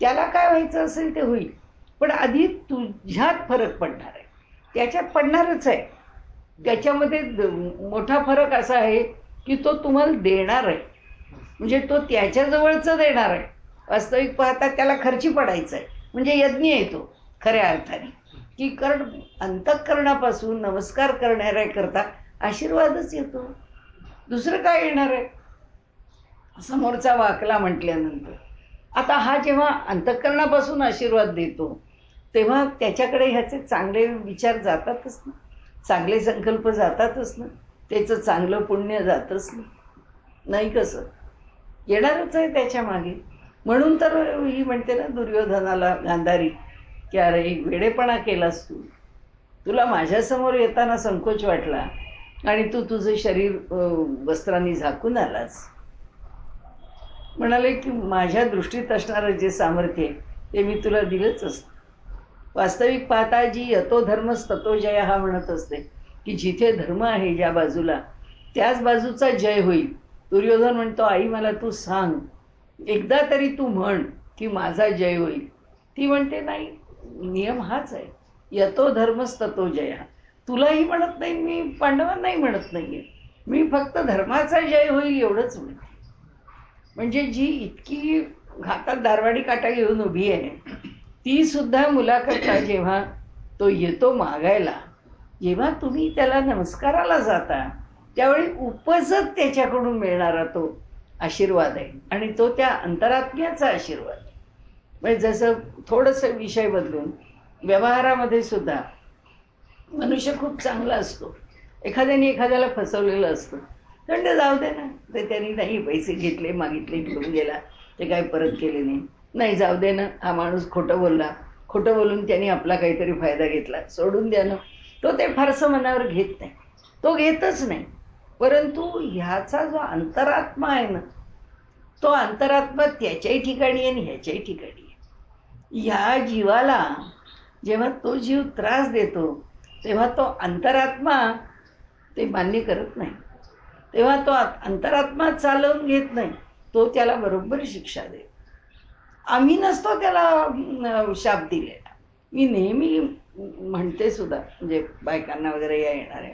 त्याला काय व्हायचं असेल ते होईल, पण आधी तुझ्यात फरक पडणार आहे, त्याच्यात पडणारच आहे. त्याच्यामध्ये मोठा फरक असा आहे की तो तुम्हाला देणार आहे, म्हणजे तो त्याच्याजवळचं देणार आहे. वास्तविक पाहता त्याला खर्ची पडायचं आहे, म्हणजे यज्ञ येतो खऱ्या अर्थाने. की कारण अंतःकरणापासून नमस्कार करणाऱ्याकरता आशीर्वादच येतो, दुसरं काय येणार आहे समोरचा वाकला म्हटल्यानंतर. आता हा जेव्हा अंतःकरणापासून आशीर्वाद देतो तेव्हा त्याच्याकडे ह्याचे चांगले विचार जातातच ना, चांगले संकल्प जातातच ना, त्याचं चांगलं पुण्य जातच ना, नाही कसं येणारच आहे त्याच्या मागे. म्हणून तर ही म्हणते ना दुर्योधनाला गांधारी की अरे वेडेपणा केलास तू, तुला माझ्यासमोर येताना संकोच वाटला आणि तू तुझं शरीर वस्त्रांनी झाकून आलास. म्हणाले की माझ्या दृष्टीत असणारं जे सामर्थ्य आहे ते मी तुला दिलंच असतं. वास्तविक पाहता जी यतो धर्मस ततो जय हा म्हणत असते की जिथे धर्म आहे ज्या बाजूला त्याच बाजूचा जय होईल. दुर्योधन म्हणतो आई मला तू सांग, एकदा तरी तू म्हण की माझा जय होईल. ती म्हणते नाही, नियम हाच आहे, यतो धर्मस ततो जय. तुलाही म्हणत नाही, मी पांडवांनाही म्हणत नाहीये, मी फक्त धर्माचा जय होईल एवढंच म्हणते. म्हणजे जी इतकी हातात दारवाडी काटा घेऊन उभी आहे ती सुद्धा मुलाकरता जेव्हा तो येतो मागायला, जेव्हा तुम्ही त्याला नमस्काराला जाता त्यावेळी उपजत त्याच्याकडून मिळणारा तो आशीर्वाद आहे आणि तो त्या अंतरात्म्याचा आशीर्वाद. म्हणजे जसं थोडंसं विषय बदलून व्यवहारामध्ये सुद्धा मनुष्य खूप चांगला असतो, एखाद्याने एखाद्याला फसवलेलं असतं, दंड जाऊ दे ना, ते त्यांनी नाही पैसे घेतले मागितले घेऊन गेला, ते काही परत केले नाही जाऊ दे ना, हा माणूस खोटं बोलला, खोटं बोलून त्यांनी आपला काहीतरी फायदा घेतला, सोडून द्या ना. तो ते फारसं मनावर घेत नाही, तो घेतच नाही. परंतु ह्याचा जो अंतरात्मा आहे ना, तो अंतरात्मा त्याच्याही ठिकाणी आहे आणि ह्याच्याही ठिकाणी आहे. ह्या जीवाला जेव्हा तो जीव त्रास देतो तेव्हा तो अंतरात्मा ते मान्य करत नाही, तेव्हा तो अंतरात्मा चालवून घेत नाही, तो त्याला बरोबर शिक्षा देतो. आम्ही नसतो त्याला शाप दिलेला. मी नेहमी म्हणते सुद्धा, म्हणजे बायकांना वगैरे या येणार आहे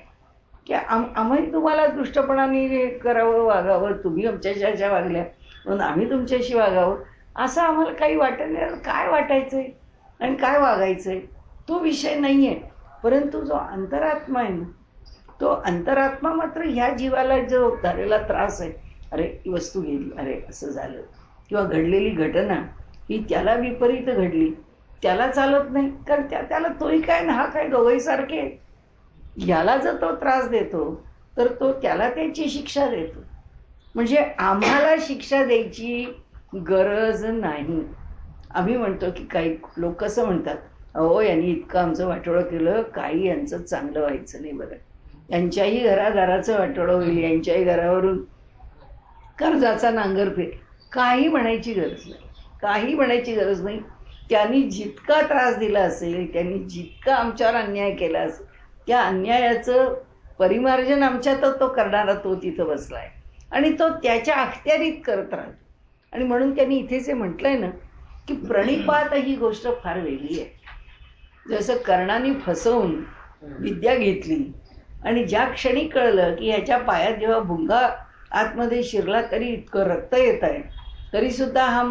की आम्ही तुम्हाला दुष्टपणाने करावं वागावं, तुम्ही आमच्याशी वागल्या म्हणून आम्ही तुमच्याशी वागावं असं आम्हाला काही वाटत नाही. काय वाटायचंय आणि काय वागायचंय तो विषय नाही आहे. परंतु जो अंतरात्मा आहे ना, तो अंतरात्मा मात्र ह्या जीवाला जो झालेला त्रास आहे, अरे ही वस्तू गेली, अरे असं झालं, किंवा घडलेली घटना ही त्याला विपरीत घडली, त्याला चालत नाही, कारण त्याला तोही काय ना हा काय दोघंही सारखे. याला जर तो त्रास देतो तर तो त्याला त्याची शिक्षा देतो. म्हणजे आम्हाला शिक्षा द्यायची गरज नाही. आम्ही म्हणतो की काही लोक कसं म्हणतात, अहो यांनी इतकं आमचं वाटोळं केलं, काही यांचं चांगलं व्हायचं नाही बरं, यांच्याही घरादाराचं वाटोळं होईल, यांच्याही घरावरून कर्जाचा नांगर फेक. काही म्हणायची गरज नाही, काही म्हणायची गरज नाही. त्यांनी जितका त्रास दिला असेल, त्यांनी जितका आमच्यावर अन्याय केला असेल, त्या अन्यायाचं परिमार्जन आमच्यात तो करणारा तो तिथं बसलाय आणि तो त्याच्या अखत्यारीत करत राहतो. आणि म्हणून त्यांनी इथेच म्हटलंय ना की प्रणिपात ही गोष्ट फार वेगळी आहे. जसं कर्णाने फसवून विद्या घेतली आणि ज्या क्षणी कळलं की ह्याच्या पायात जेव्हा भुंगा आतमध्ये शिरला तरी इतकं रक्त येत आहे, तरी सुद्धा हा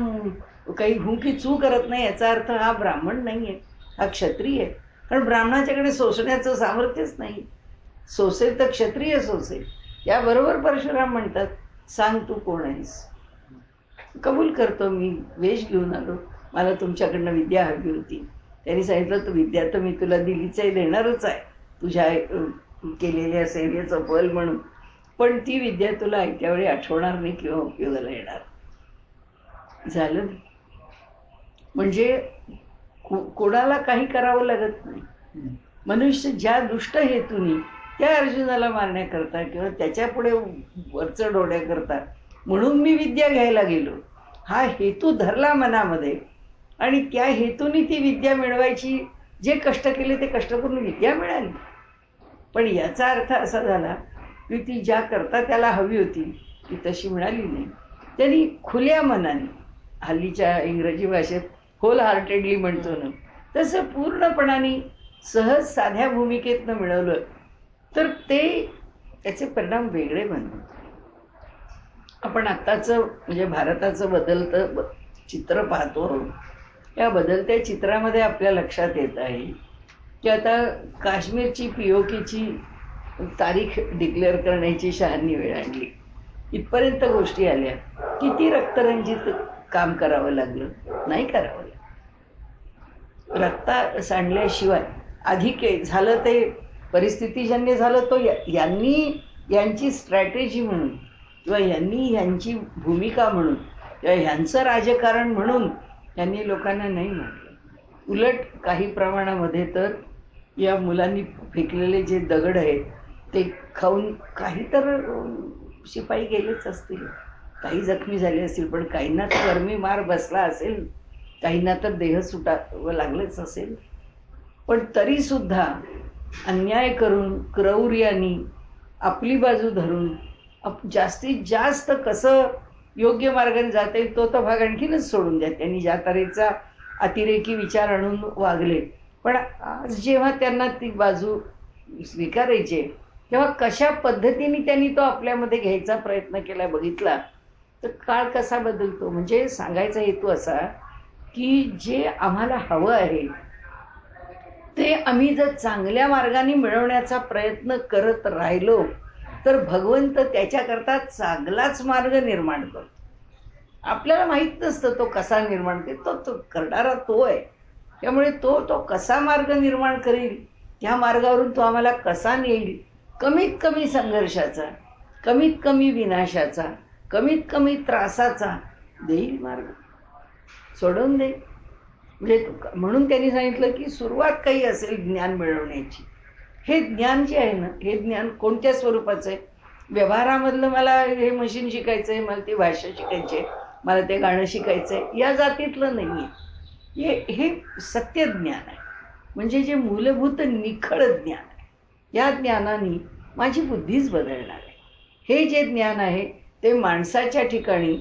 काही हुंकी चू करत नाही, याचा अर्थ हा ब्राह्मण नाही आहे, हा क्षत्रिय आहे. कारण ब्राह्मणाच्याकडे सोसण्याचं सामर्थ्यच नाही, सोसेल तर क्षत्रिय सोसेल. याबरोबर परशुराम म्हणतात, सांग तू कोण आहेस. कबूल करतो, मी वेश घेऊन आलो, मला तुमच्याकडनं विद्या हवी होती. त्यांनी सांगितलं तू विद्या तर मी तुला दिलीच आहे, देणारच आहे तुझ्या केलेल्या सेवेचं फल म्हणून, पण ती विद्या तुला ऐक्यावेळी आठवणार नाही किंवा उपयोगाला येणार. झालं. म्हणजे कोणाला काही करावं लागत नाही. मनुष्य ज्या दुष्ट हेतूनी त्या अर्जुनाला मारण्याकरता किंवा त्याच्या पुढे वरचं डोळ्याकरता म्हणून मी विद्या घ्यायला गेलो, हा हेतू धरला मनामध्ये आणि त्या हेतूनी ती विद्या मिळवायची, जे कष्ट केले ते कष्ट करून विद्या मिळाली. पण याचा अर्थ असा झाला की ती ज्या करता त्याला हवी होती ती तशी मिळाली नाही. त्यांनी खुल्या मनाने, हल्लीच्या इंग्रजी भाषेत होल हार्टेडली म्हणतो ना, तसं पूर्णपणाने सहज साध्या भूमिकेतनं मिळवलं तर ते त्याचे परिणाम वेगळे बनतात. आपण आत्ताचं म्हणजे भारताचं बदलतं चित्र पाहतो. या बदलत्या चित्रामध्ये आपल्या लक्षात येत आहे की आता काश्मीरची POKची तारीख डिक्लेअर करण्याची शहाणी वेळ आणली. इथपर्यंत गोष्टी आल्या. किती रक्तरंजित काम करावं लागलं, नाही करावं लागलं. रक्ता सांडल्याशिवाय आधी झालं ते परिस्थितीजन्य झालं, तो यांची स्ट्रॅटेजी म्हणून किंवा यांची भूमिका म्हणून किंवा ह्यांचं राजकारण म्हणून त्यांनी लोकांना नाही म्हटलं. उलट काही प्रमाणामध्ये तर या मुलांनी फेकलेले जे दगड आहेत ते खाऊन काही तर शिपाई गेलेच असतील, काही जखमी झाले असतील, पण काहींना तर गरमी मार बसला असेल, काहींना तर देह सुटावं लागलेच असेल. पण तरीसुद्धा अन्याय करून क्रौर्यानी आपली बाजू धरून जास्तीत जास्त कसं योग्य मार्गाने जाता येईल तो भाग आणखीनच सोडून द्या. त्यांनी ज्या तऱ्हेचा अतिरेकी विचार आणून वागले, पण आज जेव्हा त्यांना ती बाजू स्वीकारायची आहे तेव्हा कशा पद्धतीने त्यांनी तो आपल्यामध्ये घ्यायचा प्रयत्न केला बघितला तर काळ कसा बदलतो. म्हणजे सांगायचा हेतू असा की जे आम्हाला हवं आहे ते आम्ही जर चांगल्या मार्गाने मिळवण्याचा प्रयत्न करत राहिलो तर भगवंत त्याच्याकरता चांगलाच मार्ग निर्माण करतो. आपल्याला माहीत नसतं तो कसा निर्माण करेल, तो करणारा तो आहे. त्यामुळे तो कसा मार्ग निर्माण करेल, त्या मार्गावरून तो आम्हाला कसा नेईल, कमीत कमी संघर्षाचा, कमीत कमी विनाशाचा, कमीत कमी त्रासाचा देईल मार्ग, सोडवून देईल. म्हणजे म्हणून त्यांनी सांगितलं की सुरुवात काही असेल ज्ञान मिळवण्याची, हे ज्ञान जे आहे ना, हे ज्ञान कोणत्या स्वरूपाचं आहे. व्यवहारामधलं मला हे मशीन शिकायचं आहे, मला ती भाषा शिकायची आहे, मला ते गाणं शिकायचं आहे, या जातीतलं नाही आहे. हे सत्य ज्ञान आहे. म्हणजे जे मूलभूत निखळ ज्ञान आहे. या ज्ञानाने माझी बुद्धीच बदलणार आहे. हे जे ज्ञान आहे ते माणसाच्या ठिकाणी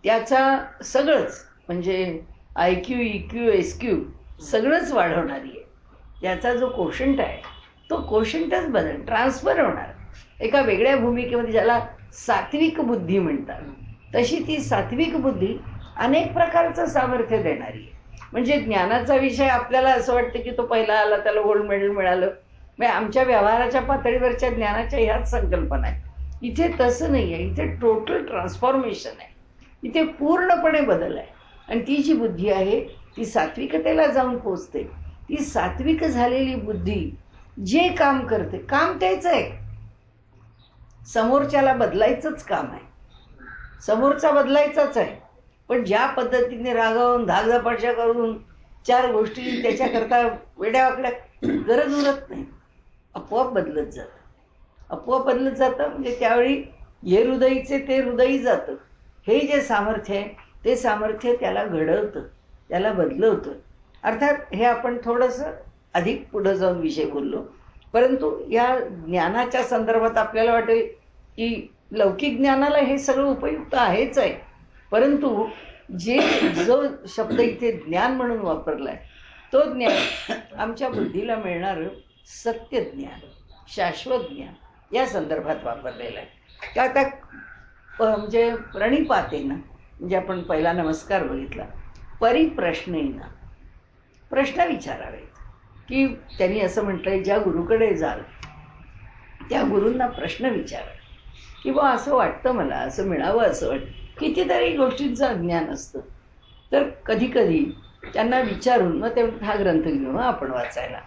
त्याचा सगळंच म्हणजे IQ, EQ, SQ सगळंच वाढवणारी आहे. त्याचा जो कोशंट आहे तो कोशंटच ट्रान्सफर होणार एका वेगळ्या भूमिकेमध्ये, ज्याला सात्विक बुद्धी म्हणतात. तशी ती सात्विक बुद्धी अनेक प्रकारचं सामर्थ्य देणारी आहे. म्हणजे ज्ञानाचा विषय आपल्याला असं वाटतं की तो पहिला आला त्याला गोल्ड मेडल मिळालं. म्हणजे आमच्या व्यवहाराच्या पातळीवरच्या ज्ञानाच्या ह्याच संकल्पना आहे. इथे तसं नाही आहे. इथे टोटल ट्रान्सफॉर्मेशन आहे. इथे पूर्णपणे बदल आहे. आणि ती जी बुद्धी आहे ती सात्विकतेला जाऊन पोचते. ती सात्विक झालेली बुद्धी जे काम करते, काम तेच आहे, समोरच्याला बदलायचंच काम आहे, समोरचा बदलायचाच आहे. पण ज्या पद्धतीने रागावून धाकधपाशा करून चार गोष्टी त्याच्याकरता वेड्यावाकड्या गरज उरत नाही. आपोआप बदलत जातं, आपोआप बदलत जातं. म्हणजे त्यावेळी हे हृदयीचे ते हृदयी जातं. हे जे सामर्थ्य आहे ते सामर्थ्य त्याला घडवतं, त्याला बदलवतं. अर्थात हे आपण थोडंसं अधिक पुढं जाऊन विषय बोललो, परंतु या ज्ञानाच्या संदर्भात आपल्याला वाटेल की लौकिक ज्ञानाला हे सगळं उपयुक्त आहेच आहे. परंतु जो शब्द इथे ज्ञान म्हणून वापरला आहे तो ज्ञान आमच्या बुद्धीला मिळणारं सत्य ज्ञान, शाश्वत ज्ञान या संदर्भात वापरलेलं आहे. का आता म्हणजे प्रणिपातेनं, म्हणजे आपण पहिला नमस्कार बघितला, परिप्रश्नेनं प्रश्न विचारावेत. की त्यांनी असं म्हटलंय ज्या गुरुकडे जाल त्या गुरूंना प्रश्न विचारा की बा असं वाटतं मला, असं मिळावं असं वाटतं. कितीतरी गोष्टींचं अज्ञान असतं. तर कधी कधी त्यांना विचारून मग ते हा ग्रंथ घेऊ आपण वाचायला,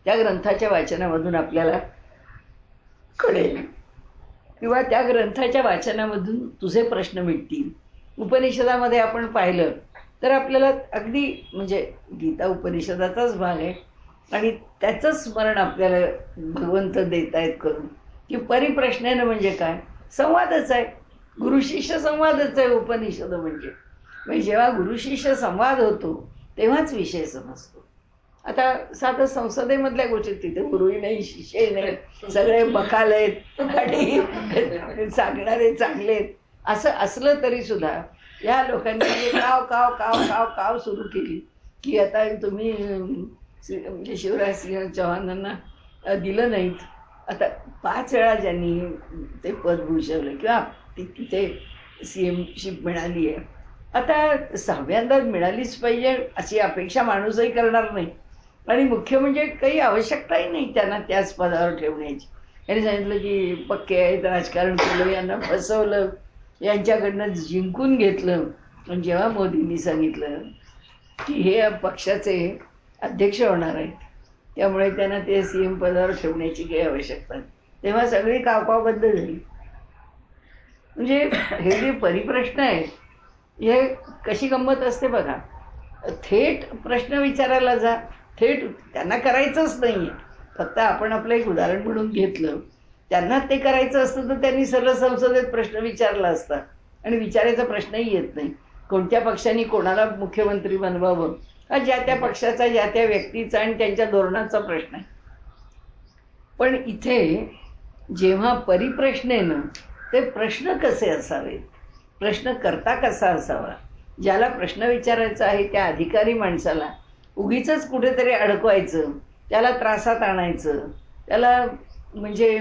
त्या ग्रंथाच्या वाचनामधून आपल्याला कळेल किंवा त्या ग्रंथाच्या वाचनामधून तुझे प्रश्न मिटतील. उपनिषदामध्ये आपण पाहिलं तर आपल्याला अगदी म्हणजे गीता उपनिषदाचाच भाग आहे आणि त्याचंच स्मरण आपल्याला भगवंत देत आहेत करून की परिप्रश्नेनं म्हणजे काय, संवादच आहे, गुरुशिष्य संवादच आहे उपनिषद म्हणजे. म्हणजे जेव्हा गुरुशिष्य संवाद होतो तेव्हाच विषय समजतो. आता साधं संसदेमधल्या गोष्टी, तिथे गुरुही नाही शिष्यही नाही, सगळे बखाल आहेत आणि सांगणारे चांगले आहेत. असं असलं तरी सुद्धा या लोकांनी काव काव काव काव काव सुरू केली की आता तुम्ही म्हणजे शिवराज सिंह चौहानांना दिलं नाहीत. आता 5 वेळा ज्यांनी ते पद भूषवलं किंवा तिथे CMशिप मिळाली आहे, आता 6व्यांदा मिळालीच पाहिजे अशी अपेक्षा माणूसही करणार नाही. आणि मुख्य म्हणजे काही आवश्यकताही नाही त्यांना त्याच पदावर ठेवण्याची. यांनी सांगितलं की पक्के आहेत, राजकारण केलं, यांना फसवलं, यांच्याकडनं जिंकून घेतलं. आणि जेव्हा मोदींनी सांगितलं की हे पक्षाचे अध्यक्ष होणार आहेत त्यामुळे त्यांना ते CM पदावर ठेवण्याची काही आवश्यकता नाही, तेव्हा सगळी कावकाव बंद झाली. म्हणजे हे जे परिप्रश्न आहे हे कशी गंमत असते बघा. थेट प्रश्न विचारायला जा, थेट त्यांना करायचंच नाही आहे. फक्त आपण आपलं एक उदाहरण म्हणून घेतलं. त्यांना ते करायचं असतं तर त्यांनी सरळ संसदेत प्रश्न विचारला असता आणि विचारायचा प्रश्नही येत नाही. कोणत्या पक्षाने कोणाला मुख्यमंत्री बनवावं हा ज्या त्या पक्षाचा, ज्या त्या व्यक्तीचा आणि त्यांच्या धोरणाचा प्रश्न आहे. पण इथे जेव्हा परिप्रश्न आहे ना, ते प्रश्न कसे असावेत, प्रश्न करता कसा असावा, ज्याला प्रश्न विचारायचा आहे त्या अधिकारी माणसाला उगीचच कुठेतरी अडकवायचं, त्याला त्रासात आणायचं, त्याला म्हणजे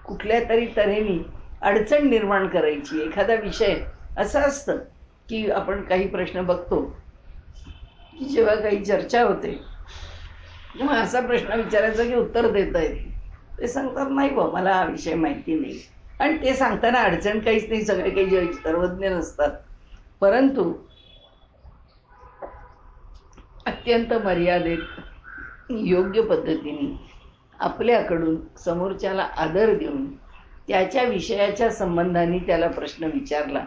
कुठल्या तरी तऱ्हेने अडचण निर्माण करायची. एखादा विषय असं असतं की आपण काही प्रश्न बघतो की जेव्हा काही चर्चा होते तेव्हा असा प्रश्न विचारायचा की उत्तर देता येते. ते सांगतात नाही बा मला हा विषय माहिती नाही, आणि ते सांगताना अडचण काहीच नाही, सगळे काही सर्वज्ञ नसतात. परंतु अत्यंत मर्यादेत योग्य पद्धतीने आपल्याकडून समोरच्याला आदर देऊन त्याच्या विषयाच्या संबंधाने त्याला प्रश्न विचारला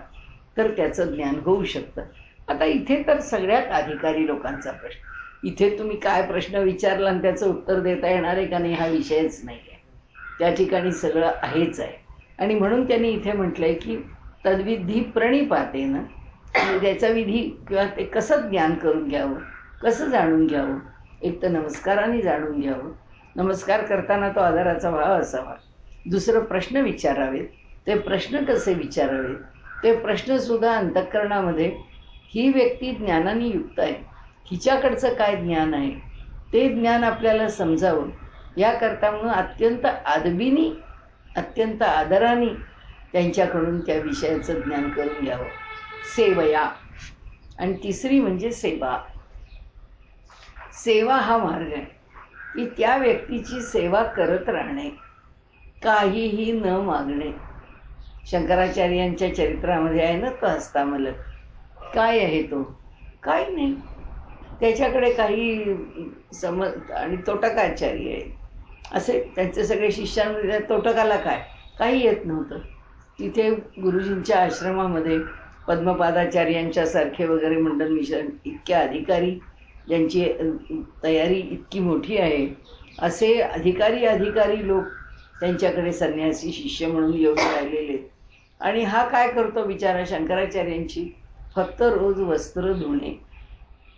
तर त्याचं ज्ञान होऊ शकतं. आता इथे तर सगळ्यात अधिकारी लोकांचा प्रश्न, इथे तुम्ही काय प्रश्न विचारला आणि त्याचं उत्तर देता येणार आहे का नाही हा विषयच नाही आहे. त्या ठिकाणी सगळं आहेच आहे. आणि म्हणून त्यांनी इथे म्हटलं आहे की तद्विधी प्रणिपातेन, त्याचा विधी किंवा ते कसं ज्ञान करून घ्यावं, कसं जाणून घ्यावं. एक तर नमस्काराने जाणून घ्यावं, नमस्कार करताना तो आदराचा भाव असावा. दुसरं प्रश्न विचारावेत, ते प्रश्न कसे विचारावेत, ते प्रश्नसुद्धा अंतःकरणामध्ये ही व्यक्ती ज्ञानाने युक्त आहे, हिच्याकडचं काय ज्ञान आहे ते ज्ञान आपल्याला समजावं याकरता म्हणून अत्यंत आदबीने, अत्यंत आदराने त्यांच्याकडून त्या विषयाचं ज्ञान करून घ्यावं. सेवया, आणि तिसरी म्हणजे सेवा. सेवा हा मार्ग आहे की त्या व्यक्तीची सेवा करत राहणे, काहीही न मागणे. शंकराचार्यांच्या चरित्रामध्ये आहे ना तो हस्तामलक, काय आहे तो, काही नाही. त्याच्याकडे काही आणि तोटकाचार्य आहे असे त्यांचे सगळे शिष्यांमध्ये, तोटकाला काय काही येत नव्हतं. तिथे गुरुजींच्या आश्रमामध्ये पद्मपादाचार्यांच्यासारखे वगैरे मंडल मिश्रण इतक्या अधिकारी, ज्यांची तयारी इतकी मोठी आहे, असे अधिकारी लोक त्यांच्याकडे संन्यासी शिष्य म्हणून येऊन राहिलेले. आणि हा काय करतो बिचारा शंकराचार्यांची, फक्त रोज वस्त्र धुणे.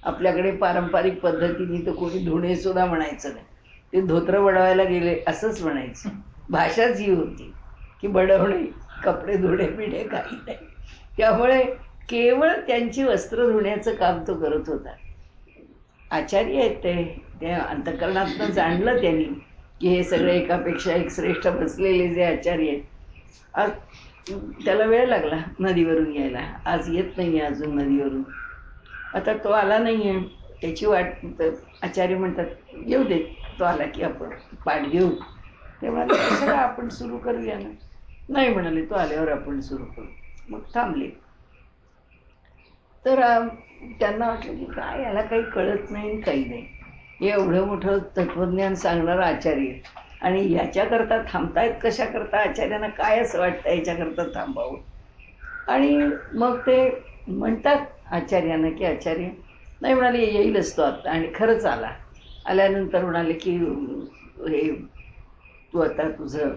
आपल्याकडे पारंपरिक पद्धतीने तर कोणी धुणेसुद्धा म्हणायचं नाही, ते धोत्र बडवायला गेले असंच म्हणायचं. भाषाच ही होती की बडवणे, कपडे धुणे बिणे काही नाही. त्यामुळे केवळ त्यांची वस्त्र धुण्याचं काम तो करत होता. आचार्य आहेत ते अंतःकरणातनं जाणलं त्यांनी की हे सगळे एकापेक्षा एक श्रेष्ठ बसलेले जे आचार्य आहेत. आज त्याला वेळ लागला नदीवरून यायला, आज येत नाही आहे अजून नदीवरून. आता तो आला नाही आहे, त्याची वाट आचार्य म्हणतात येऊ दे, तो आला की आपण पाठ घेऊ. तेव्हा सगळं आपण सुरू करूया ना. नाही म्हणाले, तो आल्यावर आपण सुरू करू. मग थांबले. तर त्यांना वाटलं की काय याला काही कळत नाही, काही नाही, हे एवढं मोठं तत्त्वज्ञान सांगणारा आचार्य आणि याच्याकरता थांबतायत कशा करता, आचार्यांना काय असं वाटतं याच्याकरता थांबावं. आणि मग ते म्हणतात आचार्यांना की आचार्य नाही, म्हणाले येईलच तो आता. आणि खरंच आला. आल्यानंतर म्हणाले की हे तू आता तुझं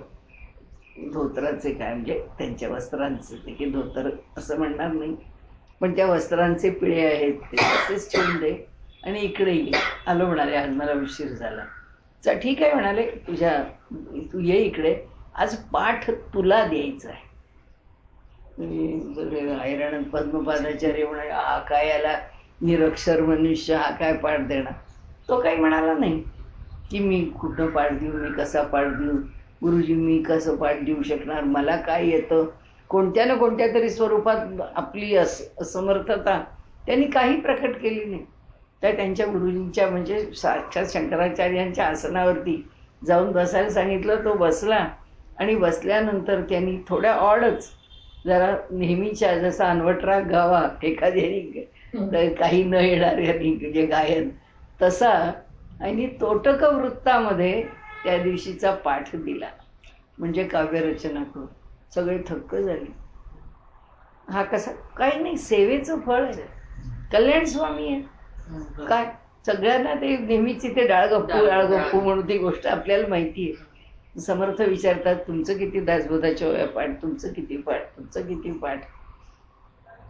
धोत्राचे काय, म्हणजे त्यांच्या वस्त्रांचे, ते की धोतर असं म्हणणार नाही पण त्या वस्त्रांचे पिळे आहेत ते तसेच ठेवून दे आणि इकडे ये. आलो म्हणाले, आज मला उशीर झाला. ठीक आहे म्हणाले, तू ये इकडे, आज पाठ तुला द्यायचा आहे. हैराण पद्मपादाचार्य म्हणाले, हा काय याला निरक्षर मनुष्य, हा काय पाठ देणार. तो काही म्हणाला नाही की मी कुठं पाठ देऊ, मी कसा पाठ देऊ, गुरुजी मी कसं पाठ देऊ शकणार, मला काय येतं. कोणत्या ना कोणत्या तरी स्वरूपात आपली असमर्थता त्यांनी काही प्रकट केली नाही. त्या त्यांच्या गुरुजींच्या म्हणजे साक्षात शंकराचार्यांच्या आसनावरती जाऊन बसायला सांगितलं. तो बसला आणि बसल्यानंतर त्यांनी थोड्या ऑडच, जरा नेहमीच्या जसा अनवटराग गावा एखाद्याने काही न येणाऱ्यानी म्हणजे गायन, तसा आणि तोटक वृत्तामध्ये त्या दिवशीचा पाठ दिला. म्हणजे काव्यरचना करून सगळे थक्क झाले. हा कसा, काही नाही, सेवेचं फळ आहे. कल्याण स्वामी आहे काय. सगळ्यांना ते नेहमीच ते डाळगप्पू म्हणून ती गोष्ट आपल्याला माहिती आहे. समर्थ विचारतात तुमचं किती दासबोधाच्या वया पाठ, तुमचं किती पाठ, तुमचं किती पाठ.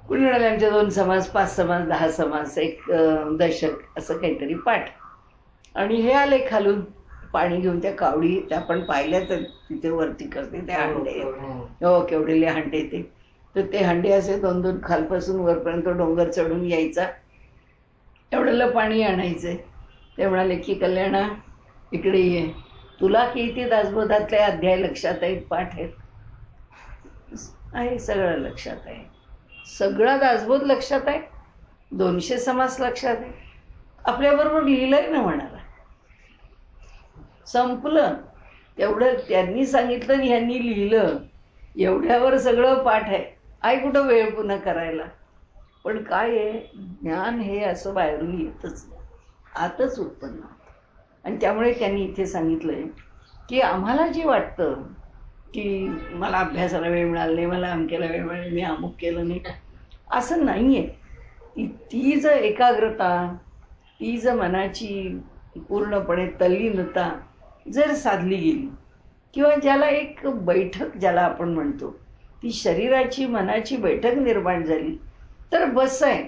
कुणी म्हणाले आमच्या 2 समास, 5 समास, 10 समास, 1 दशक असं काहीतरी पाठ. आणि हे आले खालून पाणी घेऊन त्या कावडी, त्या आपण पाहिल्या तर तिथे वरती करते ते हंडे, हो केवढेले हंडे ते. तर ते हंडे असे 2-2 खालपासून वरपर्यंत डोंगर चढून यायचा, एवढ्याला पाणी आणायचंय. ते म्हणाले की कल्याणा इकडे ये, तुला किती दासबोधातले अध्याय लक्षात आहेत, पाठ आहेत? आहे सगळं लक्षात आहे, सगळा दासबोध लक्षात आहे, 200 समास लक्षात आहे. आपल्याबरोबर लिहिलंय ना म्हणाला. संपलं तेवढं त्यांनी सांगितलं आणि ह्यांनी लिहिलं, एवढ्यावर सगळं पाठ आहे. आई कुठं वेळ पुन्हा करायला. पण काय आहे, ज्ञान हे असं बाहेरून येतच नाही, आतच उत्पन्न होतं. आणि त्यामुळे त्यांनी इथे सांगितलंय की आम्हाला जे वाटतं की मला अभ्यासाला वेळ मिळाला नाही, मला अमक्याला वेळ मिळाला, मी अमुक केलं नाही, असं नाही आहे. ती जर एकाग्रता, ती जर मनाची पूर्णपणे तल्लीनता जर साधली गेली, किंवा ज्याला एक बैठक ज्याला आपण म्हणतो, ती शरीराची मनाची बैठक निर्माण झाली, तर बस आहे.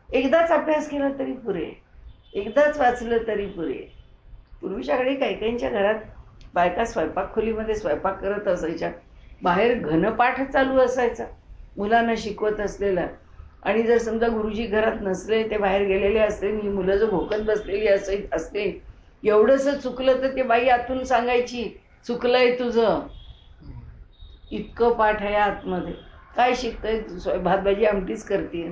एकदाच अभ्यास केला तरी पुरे, एकदाच वाचलं तरी पुरे. पूर्वीच्या काळी काही काहींच्या घरात बायका स्वयंपाक खोलीमध्ये स्वयंपाक करत असायच्या, बाहेर घनपाठ चालू असायचा मुलांना शिकवत असलेला. आणि जर समजा गुरुजी घरात नसले, ते बाहेर गेलेले असले, ही मुलं जर भोकत बसलेली असले, एवढंसं चुकलं तर ते बाई आतून सांगायची चुकलंय तुझं. इतकं पाठ आहे आतमध्ये. काय शिकतंय? भात भाजी आमटीच करते,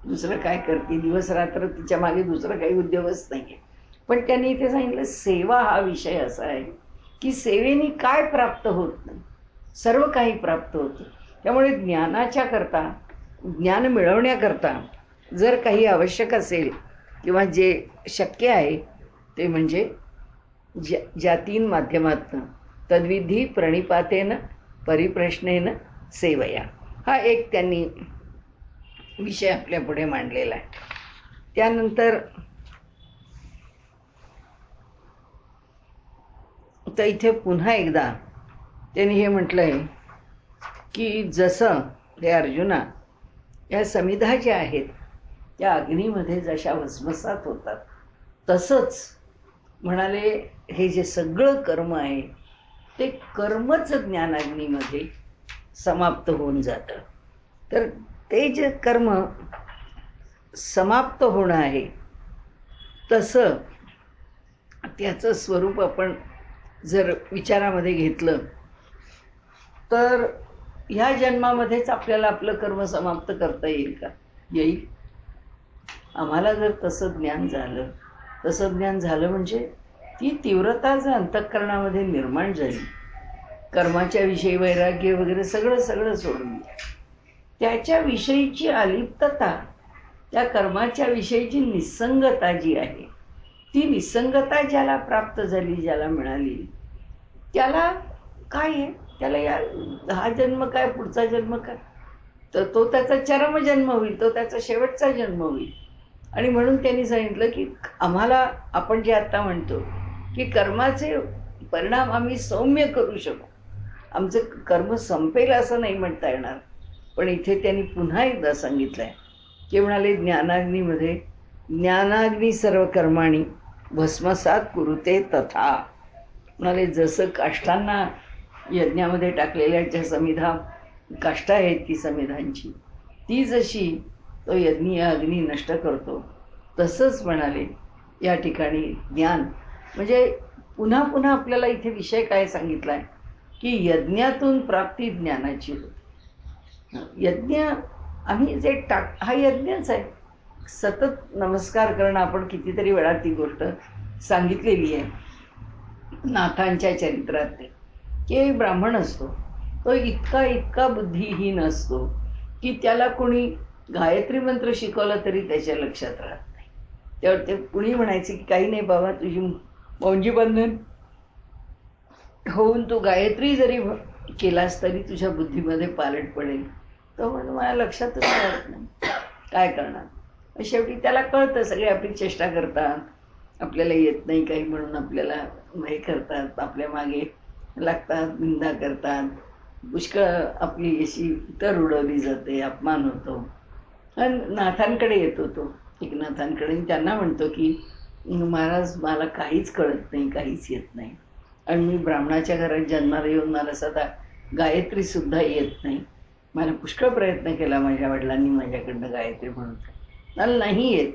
दुसरं काय करते, दिवस रात्र तिच्या मागे दुसरं काही उद्योगच नाही आहे. पण त्यांनी इथे सांगितलं सेवा हा विषय असा आहे की सेवेने काय प्राप्त होत नाही, सर्व काही प्राप्त होतं. त्यामुळे ज्ञानाच्या करता, ज्ञान मिळवण्याकरता जर काही आवश्यक असेल किंवा जे शक्य आहे ते म्हणजे ज्या 3 माध्यमातनं तद्विधी प्रणिपातेन परिप्रश्नेन सेवया, हा एक त्यांनी विषय आपल्या पुढे मांडलेला आहे. त्यानंतर तर इथे पुन्हा एकदा त्यांनी हे म्हटलं आहे की जसं हे अर्जुना, या समिधा ज्या आहेत त्या अग्नीमध्ये जशा भस्मसात होतात, तसंच म्हणाले हे जे सगळं कर्म आहे ते कर्मच ज्ञानाग्नीमध्ये समाप्त होऊन जातं. तर ते जे कर्म समाप्त होणं आहे, तसं त्याचं स्वरूप आपण जर विचारामध्ये घेतलं तर ह्या जन्मामध्येच आपल्याला आपलं कर्म समाप्त करता येईल का? येईल. आम्हाला जर तसं ज्ञान झालं, तसं ज्ञान झालं म्हणजे ती तीव्रता जर अंतःकरणामध्ये निर्माण झाली, कर्माच्या विषयी वैराग्य वगैरे सगळं सोडून त्याच्याविषयीची अलिप्तता, त्या कर्माच्या विषयीची निसंगता जी आहे, ती निसंगता ज्याला प्राप्त झाली, ज्याला मिळाली, त्याला काय आहे, त्याला हा जन्म काय, पुढचा जन्म काय, तर तो त्याचा चरमजन्म होईल, तो त्याचा शेवटचा जन्म होईल. आणि म्हणून त्यांनी सांगितलं की आम्हाला, आपण जे आता म्हणतो की कर्माचे परिणाम आम्ही सौम्य करू शकू, आमचं कर्म संपेल असं नाही म्हणता येणार. पण इथे त्यांनी पुन्हा एकदा सांगितलं आहे की म्हणाले ज्ञानाग्नीमध्ये, ज्ञानाग्नी सर्व कर्माणी भस्मसात कुरुते तथा. म्हणाले जसं काष्ठांना यज्ञामध्ये टाकलेल्या ज्या समिधा काष्ठा आहेत, ती समिधांची ती जशी तो यज्ञ अग्नी नष्ट करतो, तसंच म्हणाले या ठिकाणी ज्ञान म्हणजे पुन्हा पुन्हा आपल्याला इथे विषय काय सांगितला आहे की यज्ञातून प्राप्ती ज्ञानाची होते. यज्ञ आम्ही जे हा यज्ञच आहे. सतत नमस्कार करणं, आपण कितीतरी वेळा ती गोष्ट सांगितलेली आहे नाथांच्या चरित्रात, की एक ब्राह्मण असतो, तो इतका बुद्धिहीन असतो की त्याला कोणी गायत्री मंत्र शिकवला तरी त्याच्या लक्षात राहत नाही. त्यावर ते कुणी म्हणायचे की काही नाही बाबा, तुझी मौंजी बंधन होऊन तू गायत्री जरी केलास तरी तुझ्या बुद्धीमध्ये पालट पडेल. तो म्हणून मला लक्षातच राहत नाही. काय करणार. शेवटी त्याला कळतं, सगळे आपली चेष्टा करतात, आपल्याला येत नाही काही म्हणून आपल्याला हे करतात, आपल्या मागे लागतात, निंदा करतात, पुष्कळ आपली अशी तर उडवली जाते, अपमान होतो. आणि नाथांकडे येतो तो एकनाथांकडे, त्यांना म्हणतो की महाराज मला काहीच कळत नाही, काहीच येत नाही, आणि मी ब्राह्मणाच्या घरात जन्माला येऊन मला सदा गायत्रीसुद्धा येत नाही. मला पुष्कळ प्रयत्न केला माझ्या वडिलांनी माझ्याकडनं गायत्री म्हणून, मला नाही येत,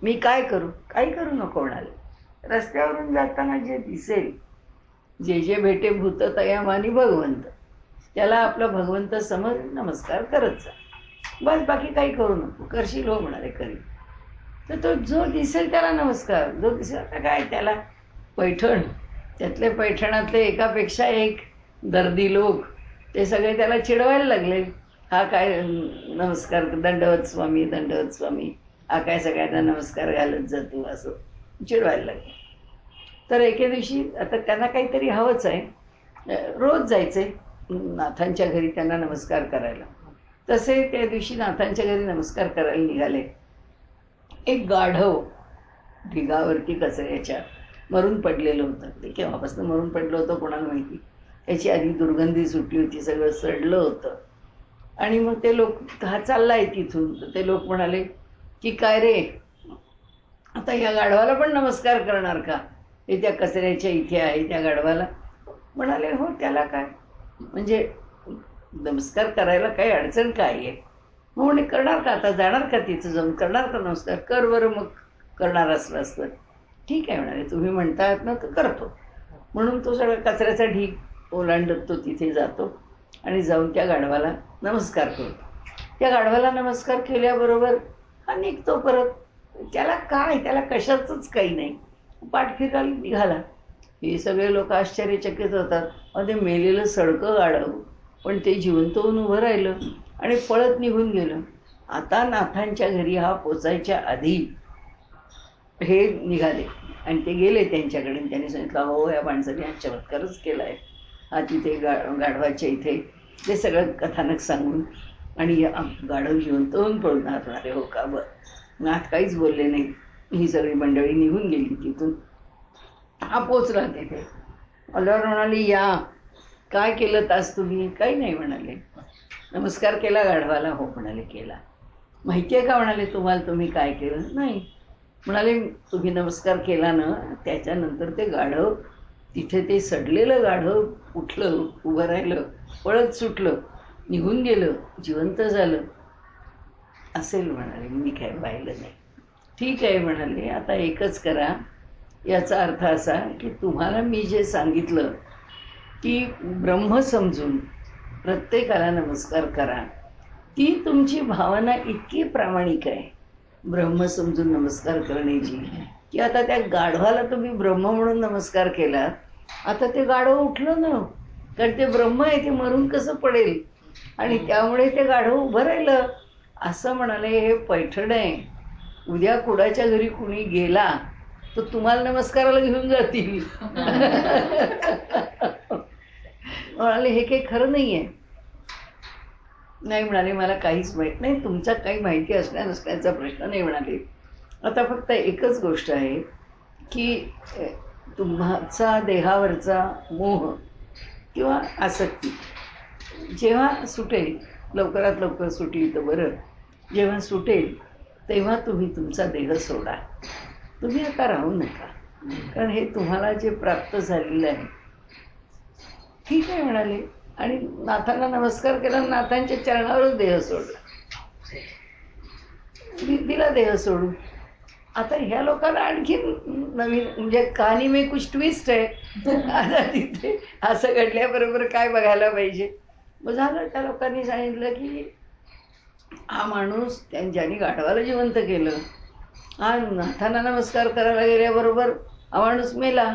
मी काय करू. काही करू नको म्हणाले. रस्त्यावरून जाताना जे दिसेल, जे जे भेटे भूत तयामानी भगवंत, त्याला आपला भगवंत समज नमस्कार करत जा, बस, बाकी काही करू नको. करशील हो म्हणाले, करी. तर तो जो दिसेल त्याला नमस्कार, जो दिसेल. आता काय त्याला पैठण, त्यातले पैठणातले एकापेक्षा एक दर्दी लोक, ते सगळे त्याला चिडवायला लागले. हा काय नमस्कार, दंडवत स्वामी, दंडवत स्वामी, हा काय सगळ्यांना नमस्कार घालत जातो, असं चिडवायला लागले. तर एके दिवशी आता त्यांना काहीतरी हवंच आहे, रोज जायचे नाथांच्या घरी त्यांना नमस्कार करायला. तसे त्या दिवशी नाथांच्या घरी नमस्कार करायला निघाले. एक गाढव ढिगावरती कचऱ्याच्या मरून पडलेलं होतं. ते केव्हापासून मरून पडलं होतं कोणाला माहिती. त्याची आधी दुर्गंधी सुटली होती, सगळं सडलं होतं. आणि मग ते लोक, हा चाललाय तिथून, तर ते लोक म्हणाले की काय रे, आता ह्या गाढवाला पण नमस्कार करणार का, हे त्या कचऱ्याच्या इथे आहे त्या गाढवाला. म्हणाले हो, त्याला काय, म्हणजे नमस्कार करायला काही अडचण काय आहे. मग म्हणे करणार का, आता जाणार का तिथं जाऊन, करणार का नमस्कार, कर बरं. मग करणार असलं असतं, ठीक आहे म्हणाले, तुम्ही म्हणतायत ना तर करतो. म्हणून तो सगळा कचऱ्याचा ढीग ओलांडत तो तिथे जातो आणि जाऊन त्या गाढवाला नमस्कार करतो. त्या गाढवाला नमस्कार केल्याबरोबर हा निघतो परत. त्याला काय, त्याला कशाचंच काही नाही, पाठ फिरायला निघाला. हे सगळे लोक आश्चर्यचकित होतात. ते मेलेलं सडकं गाढव, पण ते जिवंत होऊन उभं राहिलं आणि पळत निघून गेलं. आता नाथांच्या घरी हा पोचायच्या आधी हे निघाले आणि ते गेले त्यांच्याकडे. त्यांनी सांगितलं हो, या माणसाने हा चमत्कारच केला आहे. हा तिथे गाढवाच्या इथे ते सगळं कथानक सांगून, आणि गाढव जिवंत होऊन पळून हातणारे. हो का, बरं. नाथ काहीच बोलले नाही. ही सगळी मंडळी निघून गेली तिथून. हा पोचला तिथे. आल्यावर म्हणाली, या काय केलं तास तुम्ही. काही नाही म्हणाले. नमस्कार केला गाढवाला. हो म्हणाले, केला. माहिती आहे का म्हणाले तुम्हाला, तुम्ही काय केलं. नाही म्हणाले, तुम्ही नमस्कार केला ना, त्याच्यानंतर ते गाढव तिथे, ते सडलेलं गाढव उठलं, उभं राहिलं, पळत सुटलं, निघून गेलं, जिवंत झालं. असेल म्हणाले, मी काय पाहिलं नाही. ठीक आहे म्हणाले, आता एकच करा. याचा अर्थ असा की तुम्हाला मी जे सांगितलं की ब्रह्म समजून प्रत्येकाला नमस्कार करा, ती तुमची भावना इतकी प्रामाणिक आहे ब्रह्म समजून नमस्कार करण्याची, की आता त्या गाढवाला तुम्ही ब्रह्म म्हणून नमस्कार केला. आता ते गाढव उठलं ना, कारण ते ब्रह्म आहे, ते मरून कसं पडेल, आणि त्यामुळे ते गाढव उभं राहिलं. असं म्हणाले, हे पैठण आहे. उद्या कुणाच्या घरी कुणी गेला तर तुम्हाला नमस्काराला घेऊन जातील. म्हणाले, हे काही खरं नाही आहे. नाही म्हणाले, मला काहीच माहीत नाही. तुमचा काही माहिती असण्या नसण्याचा प्रश्न नाही म्हणाले. आता फक्त एकच गोष्ट आहे की तुमचा देहावरचा मोह किंवा आसक्ती जेव्हा सुटेल, लवकरात लवकर सुटली तर बरं, जेव्हा सुटेल तेव्हा तुम्ही तुमचा देह सोडा. तुम्ही आता राहू नका, कारण हे तुम्हाला जे प्राप्त झालेलं आहे. ठीक आहे म्हणाले, आणि नाथांना नमस्कार केला, नाथांच्या चरणावरच देह सोडला, दिला देह सोडून. आता ह्या लोकांना आणखी नवीन, म्हणजे कहाणी में कुछ ट्विस्ट आहे. आता तिथे असं घडल्याबरोबर काय बघायला पाहिजे. मग झालं, त्या लोकांनी सांगितलं की हा माणूस ज्यांनी गाढवाला जिवंत केलं, हा नाथांना नमस्कार करायला गेल्याबरोबर हा माणूस मेला.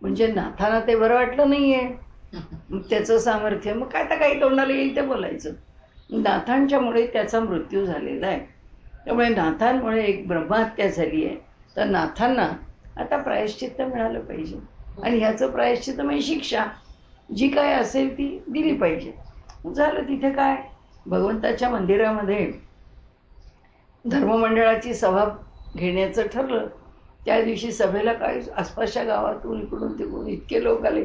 म्हणजे नाथांना ते बरं वाटलं नाही आहे. मग त्याचं सामर्थ्य, मग काय तर काही तोंडाला येईल ते बोलायचं. नाथांच्यामुळे त्याचा मृत्यू झालेला आहे. त्यामुळे नाथांमुळे एक ब्रह्महत्या झाली आहे. तर नाथांना आता प्रायश्चित्त मिळालं पाहिजे, आणि ह्याचं प्रायश्चित्त म्हणजे शिक्षा जी काय असेल ती दिली पाहिजे. झालं. तिथे काय, भगवंताच्या मंदिरामध्ये धर्ममंडळाची सभा घेण्याचं ठरलं. त्या दिवशी सभेला काय आसपासच्या गावातून इकडून तिकडून इतके लोक आले.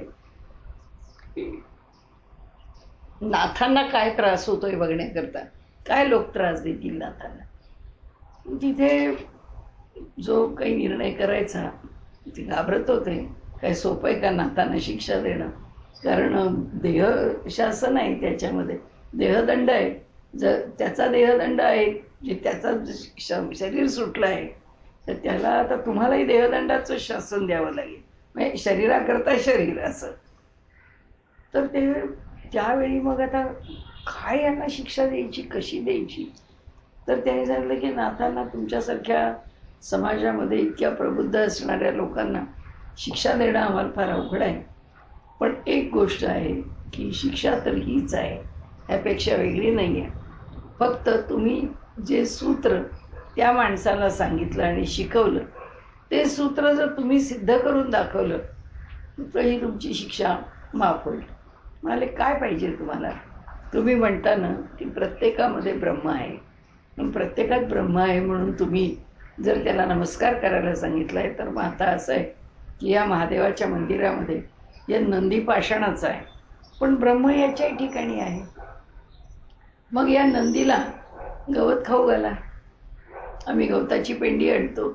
नाथांना काय त्रास होतोय बघण्याकरता, काय लोक त्रास देतील नाथांना. तिथे जो काही निर्णय करायचा ते घाबरत होते. काय सोपं आहे का नाथांना शिक्षा देणं? कारण देहशासन आहे, त्याच्यामध्ये देहदंड आहे. जर त्याचा देहदंड आहे, जे त्याचा शरीर सुटलं आहे, तर त्याला आता तुम्हालाही देहदंडाचं शासन द्यावं लागेल. म्हणजे शरीराकरता शरीर असं. तर ते त्यावेळी मग आता काय यांना शिक्षा द्यायची, कशी द्यायची? तर त्याने सांगितलं की नाथांना तुमच्यासारख्या समाजामध्ये इतक्या प्रबुद्ध असणाऱ्या लोकांना शिक्षा देणं आम्हाला फार अवघड आहे. पण एक गोष्ट आहे की शिक्षा तर हीच आहे, ह्यापेक्षा वेगळी नाही आहे. फक्त तुम्ही जे सूत्र त्या माणसाला सांगितलं आणि शिकवलं, ते सूत्र जर तुम्ही सिद्ध करून दाखवलं तर ही तुमची शिक्षा माफ होईल. म्हणाले काय पाहिजे तुम्हाला? तुम्ही म्हणता ना की प्रत्येकामध्ये ब्रह्म आहे, पण प्रत्येकात ब्रह्म आहे म्हणून तुम्ही जर त्याला नमस्कार करायला सांगितलं आहे, तर मग आता असं आहे की या महादेवाच्या मंदिरामध्ये या नंदी पाषाणाचा आहे, पण ब्रह्म याच्याही ठिकाणी आहे. मग या नंदीला गवत खाऊ घाला. आम्ही गवताची पेंडी आणतो.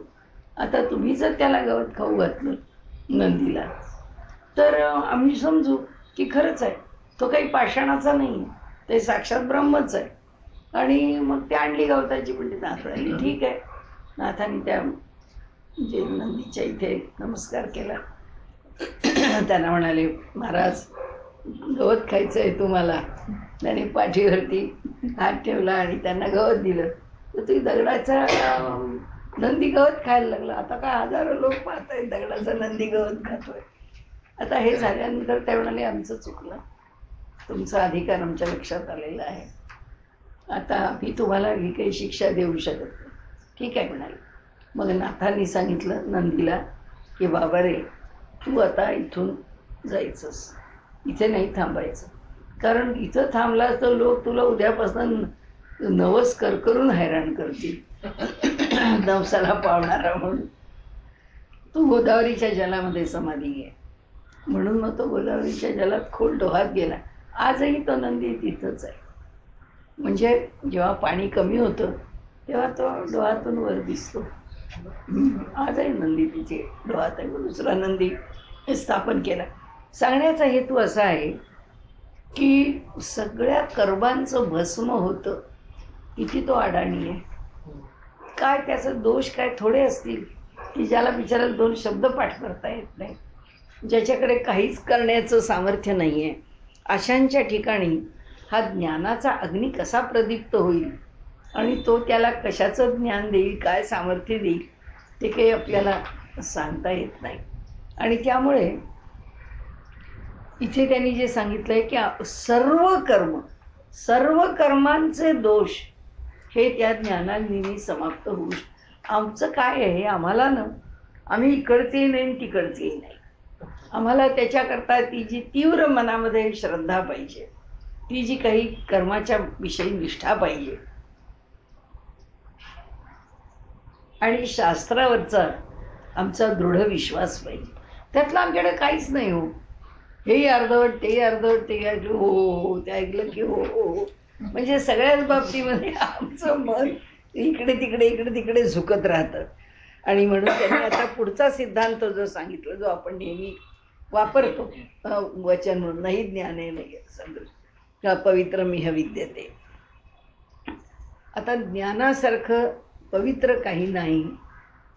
आता तुम्ही जर त्याला गवत खाऊ घातलं नंदीला, तर आम्ही समजू की खरंच आहे, तो काही पाषाणाचा नाही आहे, ते साक्षात ब्रह्मच आहे. आणि मग ते आणली गवताची पेंडी, नाथांनी ठीक आहे. नाथांनी त्या जे नंदीच्या इथे नमस्कार केला. त्यांना म्हणाले महाराज गवत खायचं आहे तुम्हाला. त्याने पाठीवरती हात ठेवला आणि त्यांना गवत दिलं. तर ती दगडाचा नंदी गवत खायला लागला. आता काय हजारो लोक पाहत आहेत दगडाचा नंदी गवत खातोय. आता हे झाल्यानंतर त्या म्हणाले आमचं चुकलं, तुमचा अधिकार आमच्या लक्षात आलेला आहे, आता आम्ही तुम्हाला ही काही शिक्षा देऊ शकत नाही. ठीक आहे म्हणाले. मग नाथांनी सांगितलं नंदीला की बाबा रे, तू आता इथून जायचंस, इथे नाही थांबायचं. कारण इथं थांबलास तर लोक तुला उद्यापासून नवस करून हैराण करतील, नवसाला पावणारा म्हणून. तू गोदावरीच्या जलामध्ये समाधी घे. म्हणून मग तो गोदावरीच्या जलात खोल डोहात गेला. आजही तो नंदी तिथंच आहे. म्हणजे जेव्हा पाणी कमी होतं तेव्हा तो डोहातून वर दिसतो. आजही नंदी तिथे डोहात आहे. दुसरा नंदी स्थापन केला. सांगण्याचा हेतू असा आहे की सगळ्या कर्मांचं भस्म होतं, किती तो अडाणी आहे. काय त्याचं दोष काय थोडे असतील की ज्याला बिचारायला दोन शब्द पाठ करता येत नाही, ज्याच्याकडे काहीच करण्याचं सामर्थ्य नाही आहे. अशांच्या ठिकाणी हा ज्ञानाचा अग्नी कसा प्रदीप्त होईल आणि तो त्याला कशाचं ज्ञान देईल, काय सामर्थ्य देईल, ते काही आपल्याला सांगता येत नाही. आणि त्यामुळे इथे त्यांनी जे सांगितलं आहे की सर्व कर्मांचे दोष हे त्या ज्ञानाग्नीने समाप्त होऊ. आमचं काय आहे, आम्हाला ना, आम्ही इकडचेही नाही तिकडचेही नाही. आम्हाला त्याच्याकरता ती जी तीव्र मनामध्ये श्रद्धा पाहिजे, ती जी काही कर्माच्या विषयी निष्ठा पाहिजे, आणि शास्त्रावरचा आमचा दृढ विश्वास पाहिजे. त्यातलं आमच्याकडे काहीच नाही हो. हे अर्धवट ते अर्धवट, ते ऐकलं हो हो, ते ऐकलं की हो हो. म्हणजे सगळ्याच बाबतीमध्ये आमचं मन इकडे तिकडे झुकत राहतं. आणि म्हणून त्यांनी आता पुढचा सिद्धांत जो सांगितला, जो आपण नेहमी वापरतो वचन म्हणून, नाही ज्ञाने नाही समजा पवित्र मिह विद्यते. आता ज्ञानासारखं पवित्र काही नाही.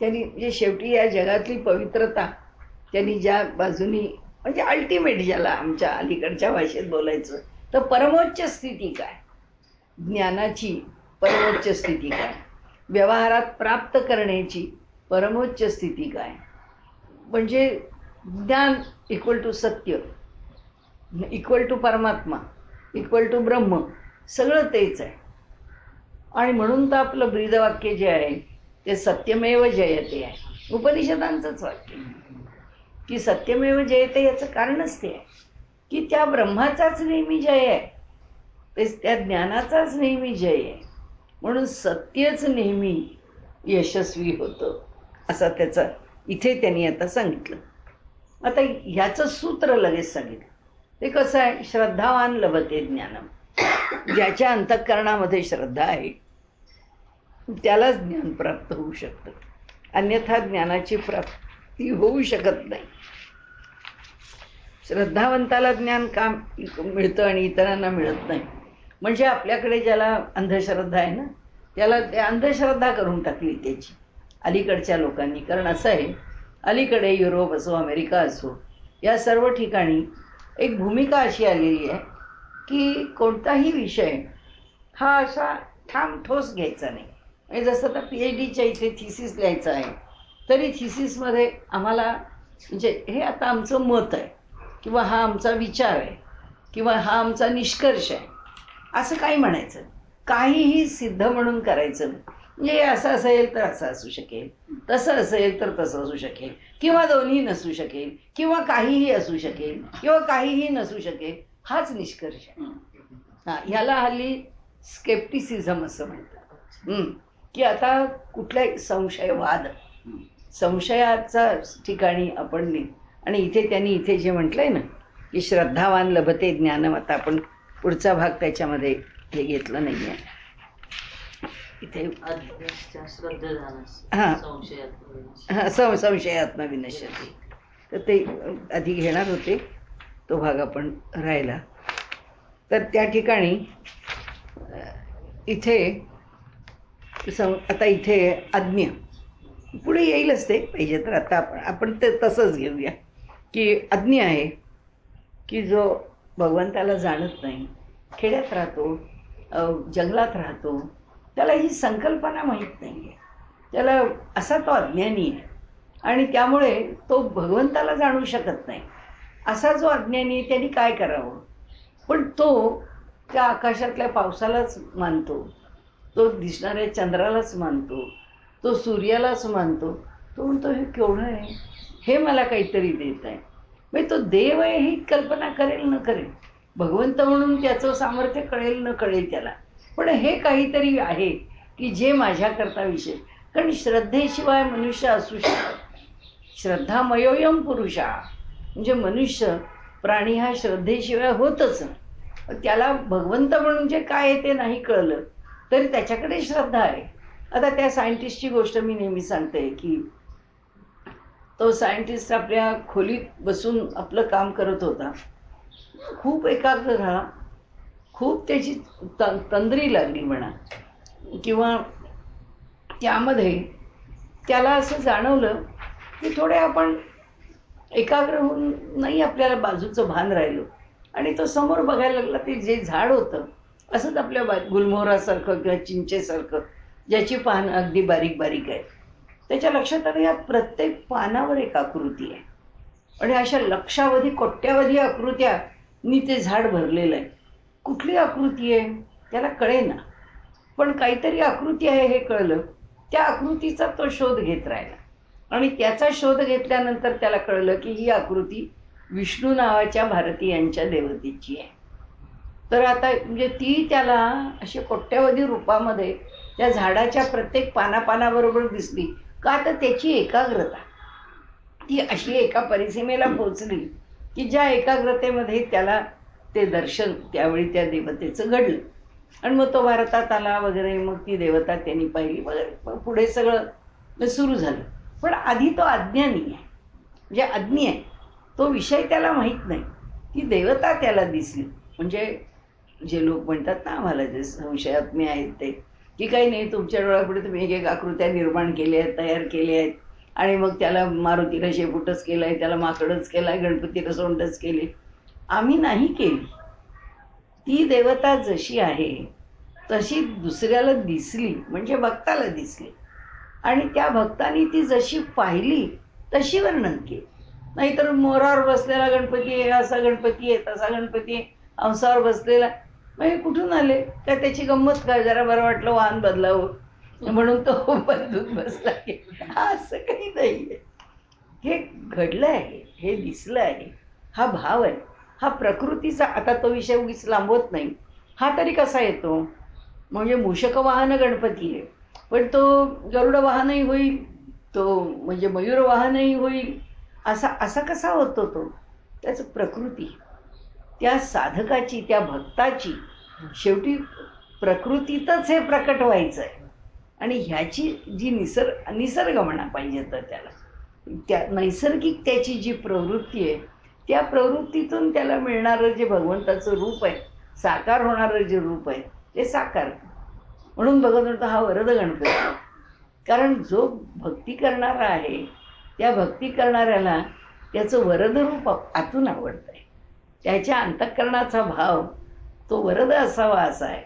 त्यांनी म्हणजे शेवटी या जगातली पवित्रता त्यांनी ज्या बाजूनी, म्हणजे अल्टिमेट ज्याला आमच्या अलीकडच्या भाषेत बोलायचं तर परमोच्च स्थिती काय, ज्ञानाची परमोच्च स्थिती काय, व्यवहारात प्राप्त करण्याची परमोच्च स्थिती काय, म्हणजे ज्ञान इक्वल टू सत्य, इक्वल टू परमात्मा, इक्वल टू ब्रह्म, सगळं तेच आहे. आणि म्हणून तर आपलं ब्रीदवाक्य जे आहे ते सत्यमेव जयते आहे, उपनिषदांचंच वाक्य की सत्यमेव जयते. याचं कारणच ते आहे की त्या ब्रह्माचाच नेहमी जय आहे, तेच त्या ज्ञानाचाच नेहमी जय आहे. म्हणून सत्यच नेहमी यशस्वी होतं, असा त्याचा इथे त्यांनी आता सांगितलं. आता ह्याचं सूत्र लगेच सांगितलं. ते कसं आहे, श्रद्धावान लभते ज्ञानम. ज्याच्या अंतःकरणामध्ये श्रद्धा आहे त्यालाच ज्ञान प्राप्त होऊ शकतं, अन्यथा ज्ञानाची प्राप्ती होऊ शकत नाही. श्रद्धावंताला ज्ञान का मिळतं आणि इतरांना मिळत नाही? म्हणजे आपल्याकडे ज्याला अंधश्रद्धा आहे ना, त्याला ते अंधश्रद्धा करून टाकली त्याची अलीकडच्या लोकांनी. कारण असं आहे, अलीकडे युरोप असो, अमेरिका असो, या सर्व ठिकाणी एक भूमिका अशी आलेली आहे की कोणताही विषय हा असा ठाम ठोस घ्यायचा नाही. म्हणजे जसं आता PhDच्या इथे थिसिस लिहायचं आहे, तरी थिसिसमध्ये आम्हाला म्हणजे हे आता आमचं मत आहे, किंवा हा आमचा विचार आहे, किंवा हा आमचा निष्कर्ष आहे, असं काही म्हणायचं. काहीही सिद्ध म्हणून करायचं नाही. म्हणजे असं असेल तर असं असू शकेल, तसं असेल तर तसं असू शकेल, किंवा दोन्ही नसू शकेल, किंवा काहीही असू शकेल, किंवा काहीही नसू शकेल, हाच निष्कर्ष आहे. ह्याला हल्ली स्केप्टिसिझम असं म्हणतात. की आता कुठलाही संशयवाद, संशयाचा ठिकाणी आपण आणि इथे त्यांनी इथे जे म्हटलंय ना की श्रद्धावान लभते ज्ञानम, आता आपण पुढचा भाग त्याच्यामध्ये हे घेतलं नाहीये इथे. संशयात्म विनश्यते, तर ते आधी घेणार होते, तो भाग आपण राहिला. तर त्या ठिकाणी इथे आता इथे आज्ञा पुढे येईलच ते पाहिजे तर. आता आपण ते तसंच घेऊया की आज्ञा आहे की जो भगवंताला जाणत नाही, खेड्यात राहतो, जंगलात राहतो, त्याला ही संकल्पना माहीत नाही आहे, त्याला असा तो अज्ञानी आहे आणि त्यामुळे तो भगवंताला जाणू शकत नाही. असा जो अज्ञानी आहे त्याने काय करावं? पण तो त्या आकाशातल्या पावसालाच मानतो, तो दिसणाऱ्या चंद्रालाच मानतो, तो सूर्यालाच मानतो. तो म्हणतो हे केवढं आहे, हे मला काहीतरी देत आहे. म्हणजे तो देव आहे ही कल्पना करेल न करेल, भगवंत म्हणून त्याचं सामर्थ्य कळेल न कळेल त्याला, पण हे काहीतरी आहे की जे माझ्याकरता विषय. कारण श्रद्धेशिवाय मनुष्य असू शकतो. श्रद्धामयोयम पुरुषा, म्हणजे मनुष्य प्राणी हा श्रद्धेशिवाय होतच. त्याला भगवंत म्हणून जे काय आहे ते नाही कळलं तरी त्याच्याकडे श्रद्धा आहे. आता त्या सायंटिस्टची गोष्ट मी नेहमी सांगते की तो सायंटिस्ट आपल्या खोलीत बसून आपलं काम करत होता, खूप एकाग्र झाला, खूप त्याची तंद्री लागली म्हणा, किंवा त्यामध्ये त्याला असं जाणवलं की थोडे आपण एकाग्र होऊन नाही आपल्याला बाजूचं भान राहिलो, आणि तो समोर बघायला लागला ते जे झाड होतं असंच आपल्या गुलमोहरासारखं किंवा चिंचेसारखं, ज्याची पानं अगदी बारीक बारीक आहेत. त्याच्या लक्षात आलं या प्रत्येक पानावर एक आकृती आहे, आणि अशा लक्षावधी कोट्यावधी आकृत्यांनी ते झाड भरलेलं आहे. कुठली आकृती आहे त्याला कळेना, पण काहीतरी आकृती आहे हे कळलं. त्या आकृतीचा तो शोध घेत राहिला, आणि त्याचा शोध घेतल्यानंतर त्याला कळलं की ही आकृती विष्णू नावाच्या भारतीयांच्या देवतेची आहे. तर आता म्हणजे ती त्याला अशी कोट्यावधी रूपामध्ये त्या झाडाच्या प्रत्येक पानापानाबरोबर दिसली. का तर त्याची एकाग्रता ती अशी एका परिसीमेला पोचली की ज्या एकाग्रतेमध्ये त्याला ते दर्शन त्यावेळी त्या देवतेचं घडलं, आणि मग तो भारतात आला वगैरे, मग ती देवता त्यांनी पाहिली वगैरे, मग पुढे सगळं सुरू झालं. पण आधी तो अज्ञानी आहे, म्हणजे अज्ञ आहे, तो विषय त्याला माहीत नाही. ती देवता त्याला दिसली. म्हणजे जे लोक म्हणतात ना आम्हाला जे संशयात्मे आहेत ते, की काही नाही तुमच्या डोळ्यापुढे तुम्ही एक एक आकृत्या निर्माण केल्या आहेत, तयार केल्या आहेत, आणि मग त्याला मारुतीला शेपूटच केला आहे, त्याला माकडच केला आहे, गणपतीला सोंडच केली. आम्ही नाही केली. ती देवता जशी आहे तशी दुसऱ्याला दिसली, म्हणजे भक्ताला दिसली, आणि त्या भक्तानी ती जशी पाहिली तशी वर्णन केली. नाहीतर मोरावर बसलेला गणपती आहे, असा गणपती आहे, तसा गणपती आहे, हंसावर बसलेला, म्हणजे कुठून आले काय, त्याची गंमत काय, जरा बरं वाटलं वाहन बदलावं म्हणून तो बदलून बसला, असं काही नाही आहे. हे घडलं आहे, हे दिसलं आहे, हा भाव आहे, हा प्रकृतीचा. आता तो विषय उगीच लांबवत नाही. हा तरी कसा येतो? म्हणजे मूषक वाहन गणपती आहे, पण तो गरुड वाहनही होईल, तो म्हणजे मयूर वाहनही होईल. असा असा कसा होतो तो? त्याचं प्रकृती, त्या साधकाची, त्या भक्ताची, शेवटी प्रकृतीतच हे प्रकट व्हायचं आहे. आणि ह्याची जी निसर्ग म्हणा पाहिजे तर त्याला, त्या नैसर्गिक त्याची जी प्रवृत्ती आहे, त्या प्रवृत्तीतून त्याला मिळणारं जे भगवंताचं रूप आहे, साकार होणारं जे रूप आहे, ते साकार. म्हणून बघत होतं हा वरद गणपती. कारण जो भक्ती करणारा आहे, त्या भक्ती करणाऱ्याला त्याचं वरद रूप आतून आवडतं आहे. त्याच्या अंतःकरणाचा भाव तो वरद असावा असा आहे.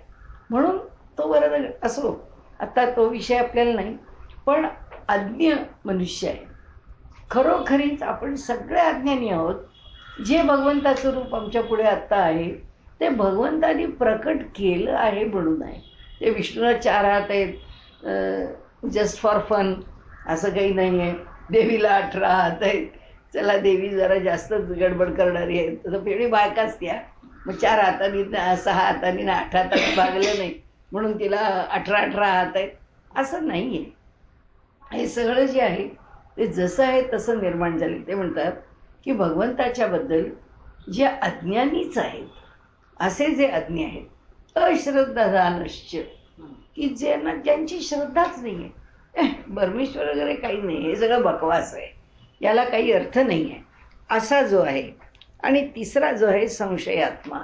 म्हणून तो वरद असो. आता तो विषय आपल्याला नाही, पण अज्ञ मनुष्य आहे. खरोखरीच आपण सगळे अज्ञानी आहोत. जे भगवंताचं रूप आमच्या पुढे आत्ता आहे, ते भगवंतानी प्रकट केलं आहे म्हणून आहे. ते विष्णूला 4 हात आहेत, जस्ट फॉर फन असं काही नाही आहे. देवीला 18 हात आहेत. चला देवी जरा जास्तच गडबड करणारी आहे, तर फेडी बायकाच त्या. मग 4 हातांनी 6 हातांनी 8 हातांनी भागलं नाही म्हणून तिला 18 हात आहेत असं नाही आहे. हे सगळं जे आहे ते जसं आहे तसं निर्माण झाले. ते म्हणतात की भगवंताच्या बद्दल जे अज्ञानीच आहेत, असे जे अज्ञ आहेत, अश्रद्धादानश्च, की ज्यांची श्रद्धाच नाही आहे, परमेश्वर वगैरे काही नाही, हे सगळं बकवास आहे, याला काही अर्थ नाही आहे, असा जो आहे. आणि तिसरा जो आहे संशयात्मा,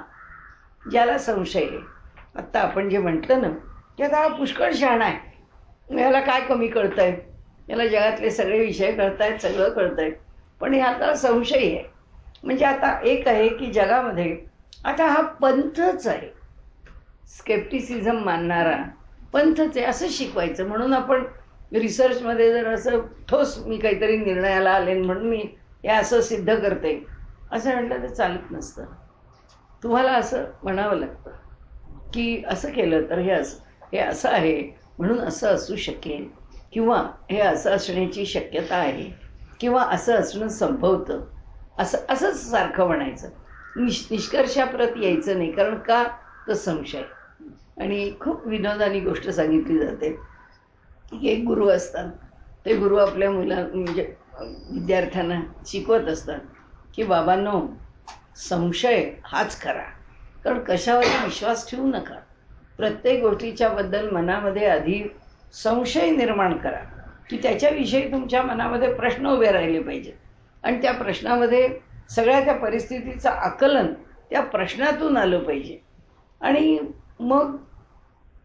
ज्याला संशय आहे. आत्ता आपण जे म्हटलं ना की आता हा पुष्कळ शहाणा आहे, याला काय कमी कळतं आहे, याला जगातले सगळे विषय कळत आहेत, सगळं कळतं आहे, पण ह्याला संशय आहे. म्हणजे आता एक आहे की जगामध्ये आता हा पंथच आहे, स्केप्टिसिझम मानणारा पंथच आहे असं शिकवायचं. म्हणून आपण रिसर्चमध्ये जर असं ठोस मी काहीतरी निर्णयाला आले म्हणून मी हे असं सिद्ध करते असं म्हटलं तर चालत नसतं. तुम्हाला असं म्हणावं लागतं की असं केलं तर हे असं आहे म्हणून असं असू शकेल, किंवा हे असं असण्याची शक्यता आहे, किंवा असं असणं संभवतं, असंच सारखं म्हणायचं. निष्कर्षाप्रत यायचं नाही. कारण का? तर संशय. आणि खूप विनोदानी गोष्ट सांगितली जाते की एक गुरु असतात, ते गुरु आपल्या म्हणजे विद्यार्थ्यांना शिकवत असतात की बाबांनो, संशय हाच खरा. कारण कशावरही विश्वास ठेवू नका. प्रत्येक गोष्टीच्या बद्दल मनामध्ये आधी संशय निर्माण करा, की त्याच्याविषयी तुमच्या मनामध्ये प्रश्न उभे राहिले पाहिजेत. आणि त्या प्रश्नामध्ये सगळ्या त्या परिस्थितीचं आकलन त्या प्रश्नातून आलं पाहिजे. आणि मग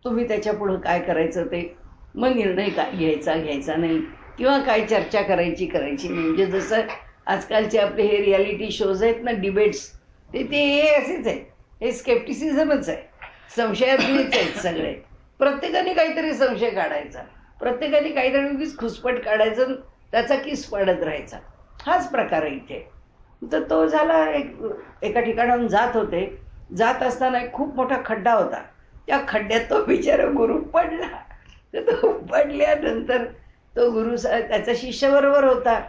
तुम्ही त्याच्यापुढं काय करायचं ते, मग निर्णय काय घ्यायचा नाही, किंवा काय चर्चा करायची नाही. म्हणजे जसं आजकालचे आपले हे रियालिटी शोज आहेत ना, डिबेट्स, ते असेच आहे, हे स्केप्टिसिझमच आहे, संशयातलीच आहेत सगळे. प्रत्येकाने काहीतरी संशय काढायचा, प्रत्येकाने काहीतरी उगीच खुसपट काढायचं, त्याचा किस पडत राहायचा, हाच प्रकार आहे इथे. तर तो झाला. एका ठिकाणाहून जात होते, जात असताना एक खूप मोठा खड्डा होता. त्या खड्ड्यात तो बिचारा गुरु पडला. तर तो पडल्यानंतर तो गुरु त्याचा शिष्य बरोबर होता,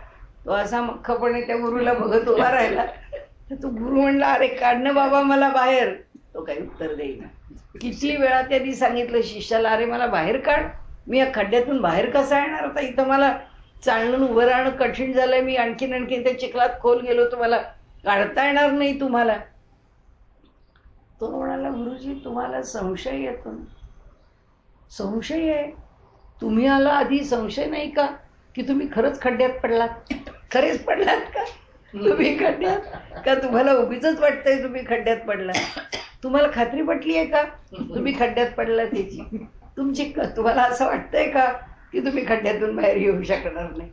तो असा मख्खपणे त्या गुरुला बघत उभा राहिला. तर तो गुरु म्हणला, अरे काढ ना बाबा मला बाहेर. तो काही उत्तर देईना. किती वेळा त्यांनी सांगितलं शिष्याला, अरे मला बाहेर काढ, मी या खड्ड्यातून बाहेर कसा येणार, आता इथं मला चालणं उभं राहणं कठीण झालंय, मी आणखीन त्या चिखलात खोल गेलो, तुम्हाला काढता येणार नाही तुम्हाला. तो म्हणाला, गुरुजी तुम्हाला संशय येतो, संशय आहे, तुम्ही आला आधी संशय नाही का की तुम्ही खरंच खड्ड्यात पडलात, खरेच पडलात का तुम्ही खड्ड्यात, का तुम्हाला उगीच वाटतंय तुम्ही खड्ड्यात पडलात, तुम्हाला खात्री पटली आहे का तुम्ही खड्ड्यात पडलात त्याची, तुम्हाला असं वाटतंय का की तुम्ही खड्ड्यातून बाहेर येऊ शकणार नाही,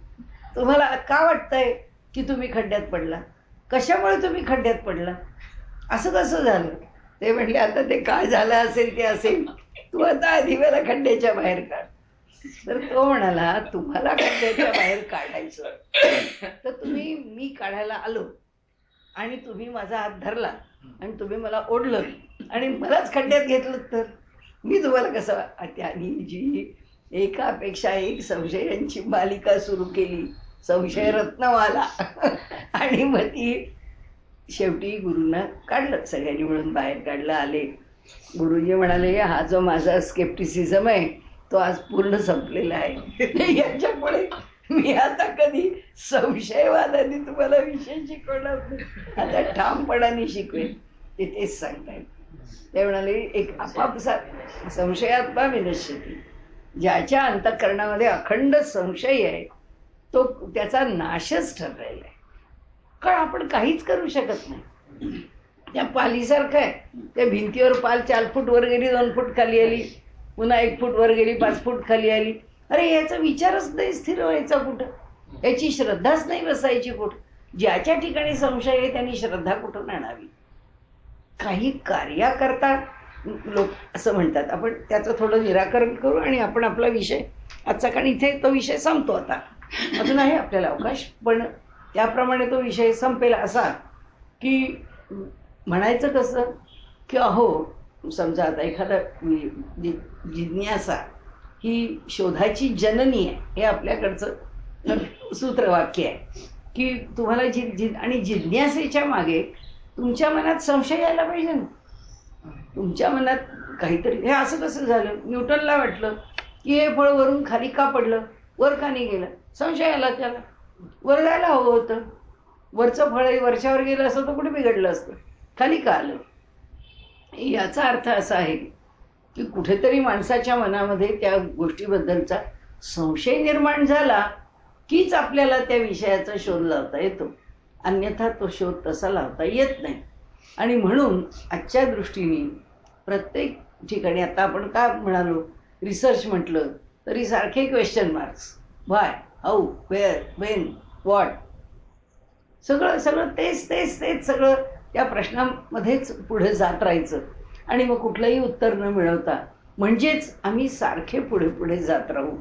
तुम्हाला का वाटतंय की तुम्ही खड्ड्यात पडला, कशामुळे तुम्ही खड्ड्यात पडला, असं कसं झालं. ते म्हटले, आता ते काय झालं असेल ते असेल, तू आता आधी मला खड्ड्याच्या बाहेर काढ. तर तो म्हणाला, तुम्हाला खड्ड्याच्या बाहेर काढायचं तर मी काढायला आलो आणि तुम्ही माझा हात धरला आणि तुम्ही मला ओढलं आणि मलाच खड्ड्यात घेतलं, तर मी तुम्हाला कसं. त्याने जी एकापेक्षा एक संशयांची मालिका सुरू केली, संशय रत्नवाला, आणि मग ती शेवटी गुरुना काढलं, सगळ्यांनी मिळून बाहेर काढलं, आले गुरुजी म्हणाले हा जो माझा स्केप्टिसिझम आहे तो आज पूर्ण संपलेला आहे. याच्यापुढे मी आता कधी संशयवादाने तुम्हाला विषय शिकवणार नाही, आता ठामपणाने शिकवेन. ते तेच सांगतायत. ते म्हणाले एक आपापसात संशयात्मा विनश्यती, ज्याच्या अंतःकरणामध्ये अखंड संशय आहे तो त्याचा नाशच ठरलेला आहे. कारण आपण काहीच करू शकत नाही. त्या पालीसारखं आहे, त्या भिंतीवर पाल 4 फूट वर गेली, 2 फूट खाली आली, पुन्हा 1 फूट वर गेली, 5 फूट खाली आली. अरे याचा विचारच नाही स्थिर व्हायचा कुठं, याची श्रद्धाच नाही बसायची कुठं. ज्याच्या ठिकाणी संशय आहे त्यांनी श्रद्धा कुठून आणावी. काही कार्याकरता लोक असं म्हणतात. आपण त्याचं थोडं निराकरण करू आणि आपण आपला विषय आजचा, कारण इथे तो विषय संपतो. आता अजून आहे आपल्याला अवकाश, पण त्याप्रमाणे तो विषय संपेल. असा की म्हणायचं कसं की अहो समजा आता एखादा जिज्ञासा ही शोधाची जननी आहे, हे आपल्याकडचं सूत्रवाक्य आहे की तुम्हाला आणि जिज्ञासेच्या मागे तुमच्या मनात संशय यायला पाहिजे ना. तुमच्या मनात काहीतरी हे असं कसं झालं, न्यूटनला वाटलं की हे फळ वरून खाली का पडलं, वर का नाही गेलं, संशय आला त्याला. वर जायला हवं होतं, वरचं फळ वरच्यावर गेलं असतं तर कुठे बिघडलं असतं, खाली का आलं. याचा अर्थ असा आहे की कुठेतरी माणसाच्या मनामध्ये त्या गोष्टीबद्दलचा संशय निर्माण झाला कीच आपल्याला त्या विषयाचा शोध लावता येतो, अन्यथा तो शोध तसा लावता येत नाही. आणि म्हणून आजच्या दृष्टीने प्रत्येक ठिकाणी, आता आपण का म्हणालो रिसर्च म्हटलं तरी सारखे question marks, why, how, where, when, what, सगळं सगळं तेच तेच तेच सगळं त्या प्रश्नामध्येच पुढे जात राहायचं. आणि मग कुठलंही उत्तर न मिळवता म्हणजेच आम्ही सारखे पुढे पुढे जात राहू.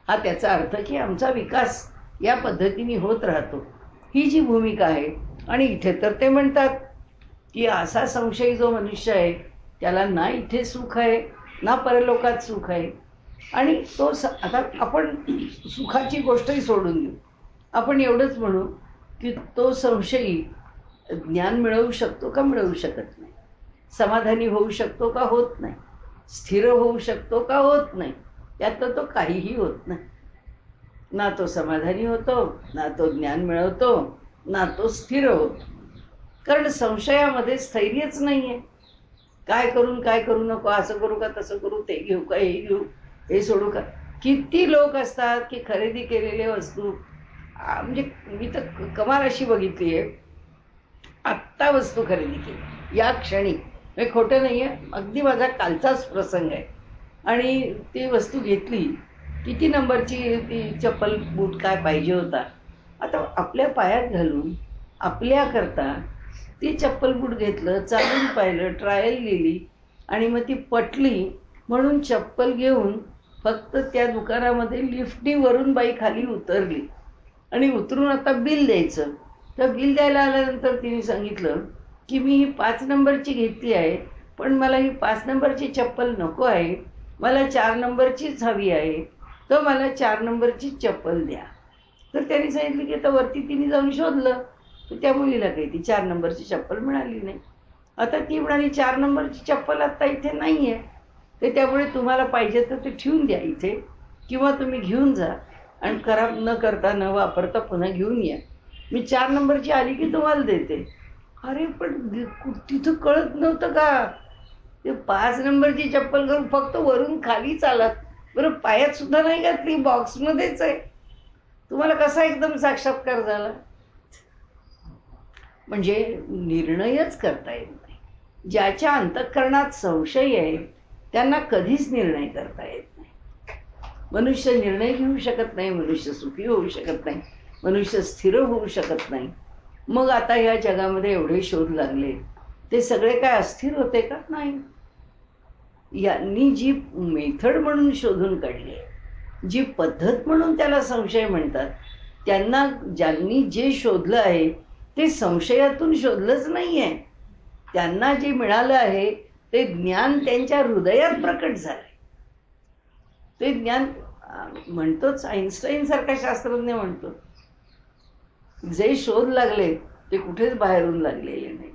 हा त्याचा अर्थ की आमचा विकास या पद्धतीने होत राहतो, ही जी भूमिका आहे. आणि इथे तर ते म्हणतात की असा संशयी जो मनुष्य आहे त्याला ना इथे सुख आहे ना परलोकात सुख आहे. आणि तो आता आपण सुखाची गोष्टही सोडून देऊ, आपण एवढंच म्हणू की तो संशयी ज्ञान मिळवू शकतो का मिळवू शकत नाही, समाधानी होऊ शकतो का होत नाही, स्थिर होऊ शकतो का होत नाही. त्यातलं तो काहीही होत नाही. ना तो समाधानी होतो, ना तो ज्ञान मिळवतो, ना तो स्थिर होतो. कारण संशयामध्ये स्थैर्यच नाही आहे. काय करू नको, असं करू का तसं करू, ते घेऊ का हे घेऊ, हे सोडू का. किती लोक असतात की खरेदी केलेल्या वस्तू, म्हणजे मी तर कमाल अशी बघितली आहे, आत्ता वस्तू खरेदी केली या क्षणी, हे खोटं नाही आहे, अगदी माझा कालचाच प्रसंग आहे. आणि ती वस्तू घेतली, किती नंबरची ती चप्पल बूट काय पाहिजे होता, आता आपल्या पायात घालून आपल्याकरता ती चप्पल बूट घेतलं, चालून पाहिलं, ट्रायल लिहिली आणि मग ती पटली म्हणून चप्पल घेऊन फक्त त्या दुकानामध्ये लिफ्टनी वरून बाई खाली उतरली आणि उतरून आता बिल द्यायचं. तर बिल द्यायला आल्यानंतर तिने सांगितलं की मी ही 5 नंबरची घेतली आहे, पण मला ही 5 नंबरची चप्पल नको आहे, मला 4 नंबरचीच हवी आहे, तर मला 4 नंबरची चप्पल द्या. तर त्यांनी सांगितलं की आता वरती तिने जाऊन शोधलं तर त्या मुलीला काही ती 4 नंबरची चप्पल मिळाली नाही. आता ती म्हणाली 4 नंबरची चप्पल आत्ता इथे नाही आहे, तर त्यामुळे तुम्हाला पाहिजे तर ते ठेवून द्या इथे, किंवा तुम्ही घेऊन जा आणि खराब न करता न वापरता पुन्हा घेऊन या, मी 4 नंबरची आली की तुम्हाला देते. अरे पण तिथं कळत नव्हतं का, ते 5 नंबरची चप्पल घालून फक्त वरून खाली चालत, बरं पायात सुद्धा नाही घातली, बॉक्समध्येच आहे, तुम्हाला कसा एकदम साक्षात्कार झाला. म्हणजे निर्णयच करता येत नाही. ज्याच्या अंतःकरणात संशय आहे त्यांना कधीच निर्णय करता येत नाही. मनुष्य निर्णय घेऊ शकत नाही, मनुष्य सुखी होऊ शकत नाही, मनुष्य स्थिर होऊ शकत नाही. मग आता ह्या जगामध्ये एवढे शोध लागले, ते सगळे काय अस्थिर होते का? नाही. यांनी जी मेथड म्हणून शोधून काढली, जी पद्धत म्हणून त्याला संशय म्हणतात, त्यांना ज्यांनी जे शोधलं आहे ते संशयातून शोधलंच नाही आहे. त्यांना जे मिळालं आहे ते ज्ञान त्यांच्या हृदयात प्रकट झालंय. ते ज्ञान म्हणतोच, आईन्स्टाईन सारखा शास्त्रज्ञ म्हणतो, जे शोध लागले ते कुठेच बाहेरून लागलेले नाही.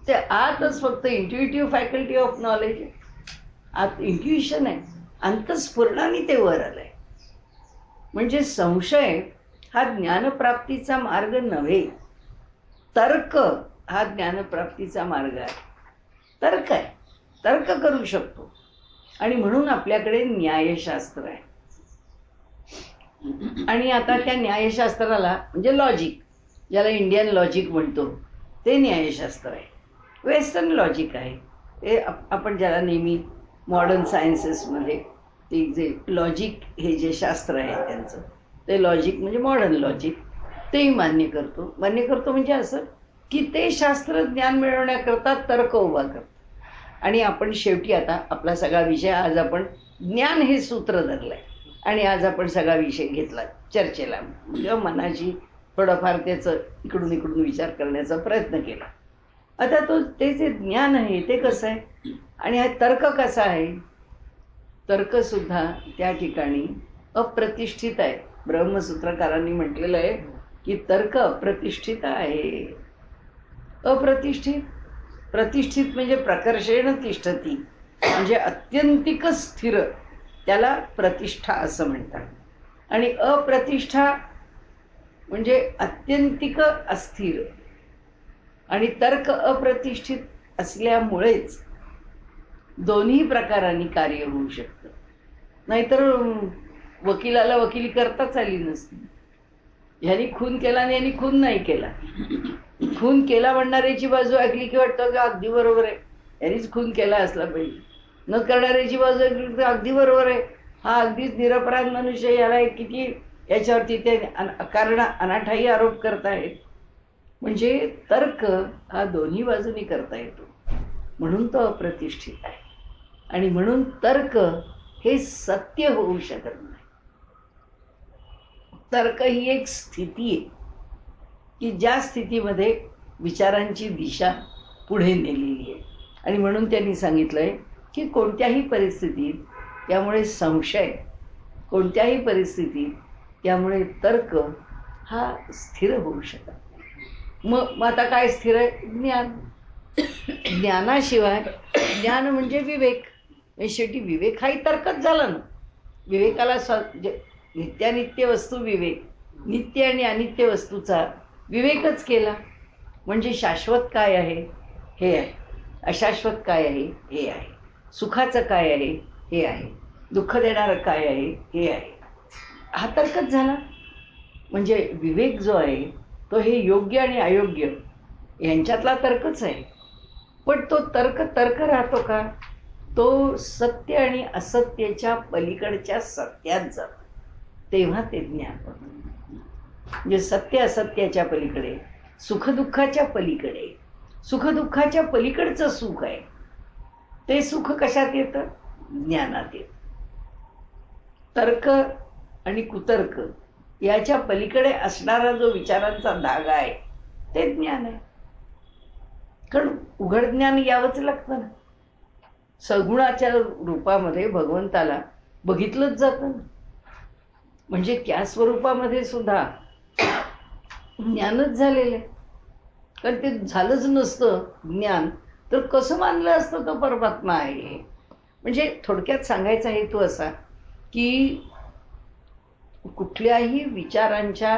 ते आतच फक्त इंट्युइटिव्ह फॅकल्टी ऑफ नॉलेज आहे, आत इंट्युइशन आहे, अंतस्फुरणाने ते वर आलंय. म्हणजे संशय हा ज्ञानप्राप्तीचा मार्ग नव्हे, तर्क हा ज्ञानप्राप्तीचा मार्ग आहे. तर्क आहे, तर्क करू शकतो. आणि म्हणून आपल्याकडे न्यायशास्त्र आहे. आणि आता त्या न्यायशास्त्राला म्हणजे लॉजिक, ज्याला इंडियन लॉजिक म्हणतो, ते न्यायशास्त्र आहे. वेस्टर्न लॉजिक आहे, ते आपण ज्याला नेहमी मॉडर्न सायन्सेसमध्ये ते जे लॉजिक हे जे शास्त्र आहे त्यांचं, ते लॉजिक म्हणजे मॉडर्न लॉजिक, तेही मान्य करतो. मान्य करतो म्हणजे असं की ते शास्त्र ज्ञान मिळवण्याकरता तर्क उभा करतं. आणि आपण शेवटी आता आपला सगळा विषय, आज आपण ज्ञान हे सूत्र धरलंय आणि आज आपण सगळा विषय घेतला चर्चेला, किंवा मनाशी थोडंफार त्याचं इकडून इकडून विचार करण्याचा प्रयत्न केला. आता ते जे ज्ञान आहे ते कसं आहे आणि हा तर्क कसा आहे. तर्कसुद्धा त्या ठिकाणी अप्रतिष्ठित आहे. ब्रह्मसूत्रकारांनी म्हटलेलं आहे की तर्क अप्रतिष्ठित आहे. अप्रतिष्ठित, प्रतिष्ठित म्हणजे प्रकर्षेण तिष्ठती, म्हणजे अत्यंतिक स्थिर, त्याला प्रतिष्ठा असं म्हणतात. आणि अप्रतिष्ठा म्हणजे अत्यंतिक अस्थिर. आणि तर्क अप्रतिष्ठित असल्यामुळेच दोन्ही प्रकारांनी कार्य होऊ शकतं. नाहीतर वकिलाला वकिली करताच आली नसती. ह्यानी खून केला आणि ह्यानी खून नाही केला. खून केला म्हणणाऱ्याची बाजू ऐकली की वाटतं की अगदी बरोबर आहे, यांनीच खून केला असला पाहिजे. न करणाऱ्याची बाजू ऐकली की अगदी बरोबर आहे, हा अगदीच निरपराध मनुष्य, याला किती याच्यावरती ते कारण अनाठाई आरोप करतायत. म्हणजे तर्क हा दोन्ही बाजूनी करता येतो, म्हणून तो अप्रतिष्ठित आहे. आणि म्हणून तर्क हे सत्य होऊ शकत नाही. तर्क ही एक स्थिती आहे की ज्या स्थितीमध्ये विचारांची दिशा पुढे नेलेली आहे. आणि म्हणून त्यांनी सांगितलंय की कोणत्याही परिस्थितीत त्यामुळे संशय, कोणत्याही परिस्थितीत त्यामुळे तर्क हा स्थिर होऊ शकत नाही. मग आता काय स्थिर आहे? ज्ञान. ज्ञानाशिवाय, ज्ञान म्हणजे विवेक, शेवटी विवेक हाही तर्कच झाला ना. विवेकाला नित्यानित्य वस्तू विवेक, नित्य आणि अनित्य वस्तूचा विवेकच केला. म्हणजे शाश्वत काय आहे हे आहे, अशाश्वत काय आहे हे आहे, सुखाचं काय आहे हे आहे, दुःख देणारं काय आहे हे आहे. हा तर्कच झाला. म्हणजे विवेक जो आहे तो हे योग्य आणि अयोग्य यांच्यातला तर्कच आहे. पण तो तर्क राहतो का? तो सत्य आणि असत्याच्या पलीकडच्या सत्यात जातो, तेव्हा ते ज्ञान होतं. म्हणजे सत्य असत्याच्या पलीकडे, सुखदुःखाच्या पलीकडे, सुखदुःखाच्या पलीकडचं सुख आहे. ते सुख कशात येतं? ज्ञानात येतं. तर्क आणि कुतर्क याच्या पलीकडे असणारा जो विचारांचा धागा आहे ते ज्ञान आहे. कारण उघड ज्ञान यावंच लागतं ना. सगुणाच्या रूपामध्ये भगवंताला बघितलंच जातं ना. म्हणजे त्या स्वरूपामध्ये सुद्धा ज्ञानच झालेलं आहे. कारण ते झालंच नसतं ज्ञान तर कसं मानलं असतं तो परमात्मा आहे. म्हणजे थोडक्यात सांगायचा हेतू असा की कुठल्याही विचारांच्या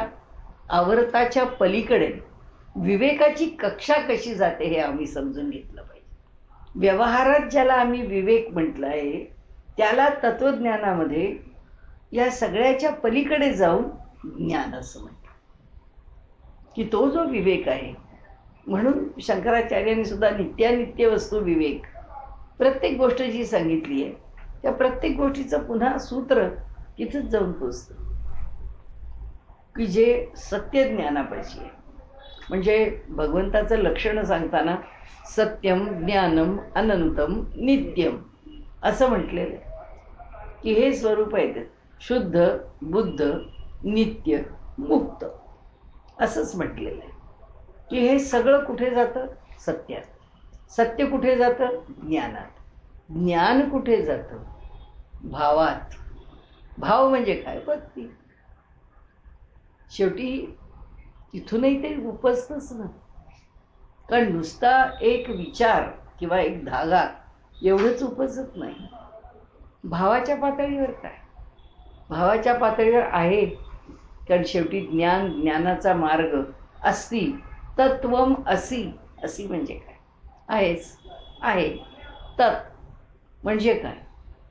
आवर्ताच्या पलीकडे विवेकाची कक्षा कशी जाते हे आम्ही समजून घेतलं पाहिजे. व्यवहारात ज्याला आम्ही विवेक म्हटलं आहे त्याला तत्वज्ञानामध्ये या सगळ्याच्या पलीकडे जाऊन ज्ञान असं म्हणतात की तो जो विवेक आहे. म्हणून शंकराचार्यांनी सुद्धा नित्यानित्य वस्तू विवेक, प्रत्येक गोष्ट जी सांगितली आहे त्या प्रत्येक गोष्टीचं पुन्हा सूत्र तिथंच जाऊन पोचतं की जे सत्य ज्ञानापाशी आहे. म्हणजे भगवंताचं लक्षण सांगताना सत्यम ज्ञानम अनंतम नित्यम असं म्हटलेलं आहे की हे स्वरूप आहे शुद्ध, बुद्ध, नित्य, मुक्त असंच म्हटलेलं आहे. की हे सगळं कुठे जातं? सत्यात. सत्य कुठे जातं? ज्ञानात. ज्ञान कुठे जातं? भावात. भाव म्हणजे काय? भक्ती. शेवटी तिथूनही ते उपजतंच ना. कारण नुसता एक विचार किंवा एक धागा एवढंच उपजत नाही. भावाच्या पातळीवर काय? भावाच्या पातळीवर आहे, कारण शेवटी ज्ञानाचा मार्ग अस्ति तत्वम असि. असि म्हणजे काय? आहेच, आहे. तत् म्हणजे काय?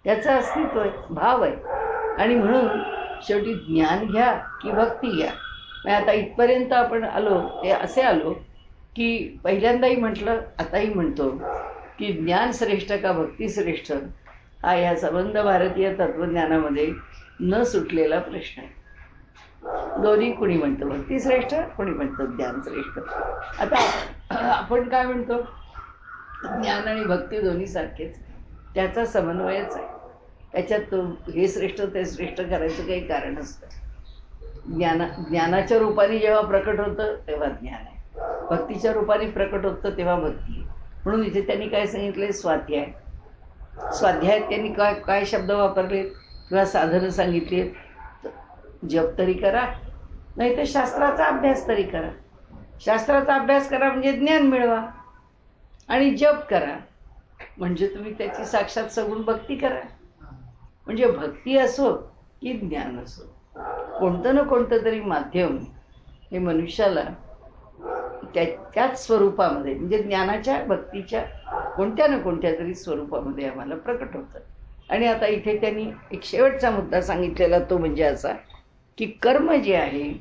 त्याचं अस्तित्व आहे, भाव आहे. आणि म्हणून शेवटी ज्ञान घ्या की भक्ती घ्या. मग आता इथपर्यंत आपण आलो, ते असे आलो की पहिल्यांदाही म्हटलं, आताही म्हणतो की ज्ञान श्रेष्ठ का भक्ती श्रेष्ठ, हा ह्या संबंध भारतीय तत्त्वज्ञानामध्ये न सुटलेला प्रश्न आहे. दोन्ही कुणी म्हणतं भक्ती श्रेष्ठ, कोणी म्हणतं ज्ञान श्रेष्ठ. आता आपण काय म्हणतो, ज्ञान आणि भक्ती दोन्ही सारखेच, त्याचा समन्वयच आहे. त्याच्यात हे श्रेष्ठ ते श्रेष्ठ करायचं काही कारण असतं. ज्ञानाच्या रूपाने जेव्हा प्रकट होतं तेव्हा ज्ञान आहे, भक्तीच्या रूपाने प्रकट होतं तेव्हा भक्ती आहे. म्हणून इथे त्यांनी काय सांगितले, स्वाध्याय. स्वाध्यायात त्यांनी काय काय शब्द वापरले किंवा साधनं सांगितली. जप तरी करा, नाही तर शास्त्राचा अभ्यास तरी करा. शास्त्राचा अभ्यास करा म्हणजे ज्ञान मिळवा, आणि जप करा म्हणजे तुम्ही त्याची साक्षात सगुण भक्ती करा. म्हणजे भक्ती असो की ज्ञान असो, कोणतं ना कोणतं तरी माध्यम हे मनुष्याला त्याच स्वरूपामध्ये, म्हणजे ज्ञानाच्या भक्तीच्या कोणत्या ना कोणत्या तरी स्वरूपामध्ये आम्हाला प्रकट होतं. आणि आता इथे त्यांनी एक शेवटचा मुद्दा सांगितलेला, तो म्हणजे असा की कर्म जे आहे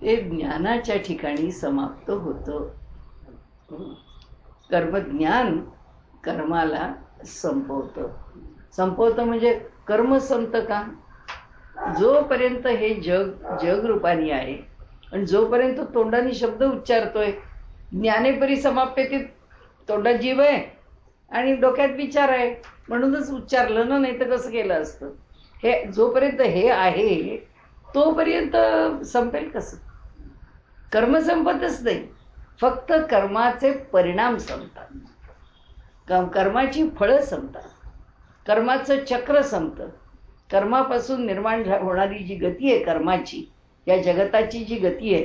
ते ज्ञानाच्या ठिकाणी समाप्त होतं. कर्मज्ञान कर्माला संपवतं. संपवतं म्हणजे कर्म संपतं का? जोपर्यंत हे जगरूपानी आहे आणि जोपर्यंत तोंडाने शब्द उच्चारतोय, ज्ञानेपरी समाप्यते. तोंडात जीव आहे आणि डोक्यात विचार आहे म्हणूनच उच्चारलं ना, नाही तर कसं केलं असतं. हे जोपर्यंत हे आहे तोपर्यंत संपेल कसं? कर्म संपतच नाही, फक्त कर्माचे परिणाम संपतात, कर्माची फळं संपतात, कर्माचं चक्र संपतं. कर्मापासून निर्माण होणारी जी गती आहे कर्माची, या जगताची जी गती आहे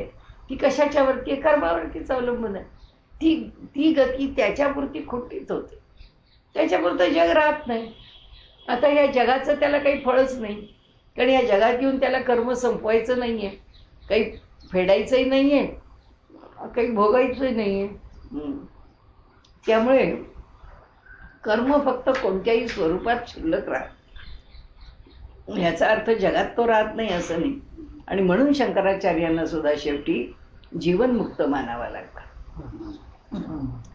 ती कशाच्यावरती आहे? कर्मावरतीच अवलंबून आहे. ती गती त्याच्यापुरती खुंटीत होते, त्याच्यापुरतं जग राहत नाही. आता या जगाचं त्याला काही फळच नाही, कारण या जगात येऊन त्याला कर्म संपवायचं नाही आहे, काही फेडायचंही नाही आहे, काही भोगायचंही नाही आहे. त्यामुळे कर्म फक्त कोणत्याही स्वरूपात शिल्लक राहत, ह्याचा अर्थ जगात तो राहत नाही असं नाही. आणि म्हणून शंकराचार्यांना सुद्धा शेवटी जीवनमुक्त मानावा लागला.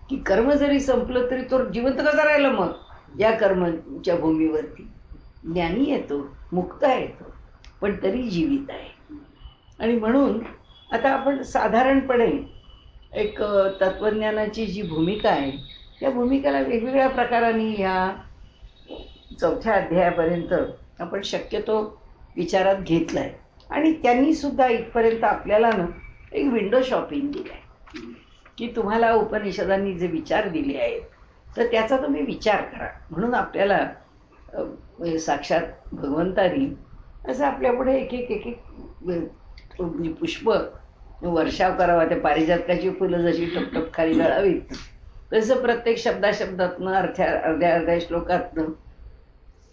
की कर्म जरी संपलं तरी तो जिवंत कसा राहिला मग या कर्माच्या भूमीवरती? ज्ञानी येतो, मुक्त येतो, पण तरी जीवित आहे. आणि म्हणून आता आपण साधारणपणे एक तत्वज्ञानाची जी भूमिका आहे त्या भूमिकेला वेगवेगळ्या प्रकारांनी ह्या 4थ्या अध्यायापर्यंत आपण शक्यतो विचारात घेतलं आहे. आणि त्यांनी सुद्धा इथपर्यंत आपल्याला ना एक विंडो शॉपिंग दिलं आहे की तुम्हाला उपनिषदांनी जे विचार दिले आहेत तर त्याचा तुम्ही विचार करा. म्हणून आपल्याला साक्षात भगवंतानी असं आपल्यापुढे एक एक एक एक पुष्प वर्षाव करावा. त्या पारिजातकाची फुलं जशी टपटप खाली गळावीत तसं प्रत्येक शब्दाशब्दातनं अर्ध्या श्लोकातनं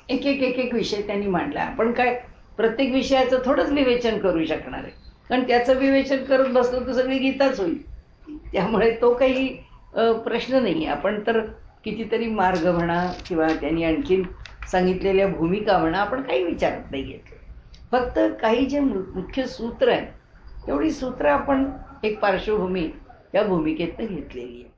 एक एक एक एक विषय त्यांनी मांडला. आपण काय प्रत्येक विषयाचं थोडंच विवेचन करू शकणार आहे, कारण त्याचं विवेचन करत बसलो तर सगळी गीताच होईल. त्यामुळे तो काही प्रश्न नाही. आपण तर कितीतरी मार्ग म्हणा किंवा त्यांनी आणखीन सांगितलेल्या भूमिका म्हणा आपण काही विचारत नाही घेतलं. फक्त काही जे मुख्य सूत्र आहे तेवढी सूत्र आपण एक पार्श्वभूमी या भूमिकेतनं घेतलेली आहे.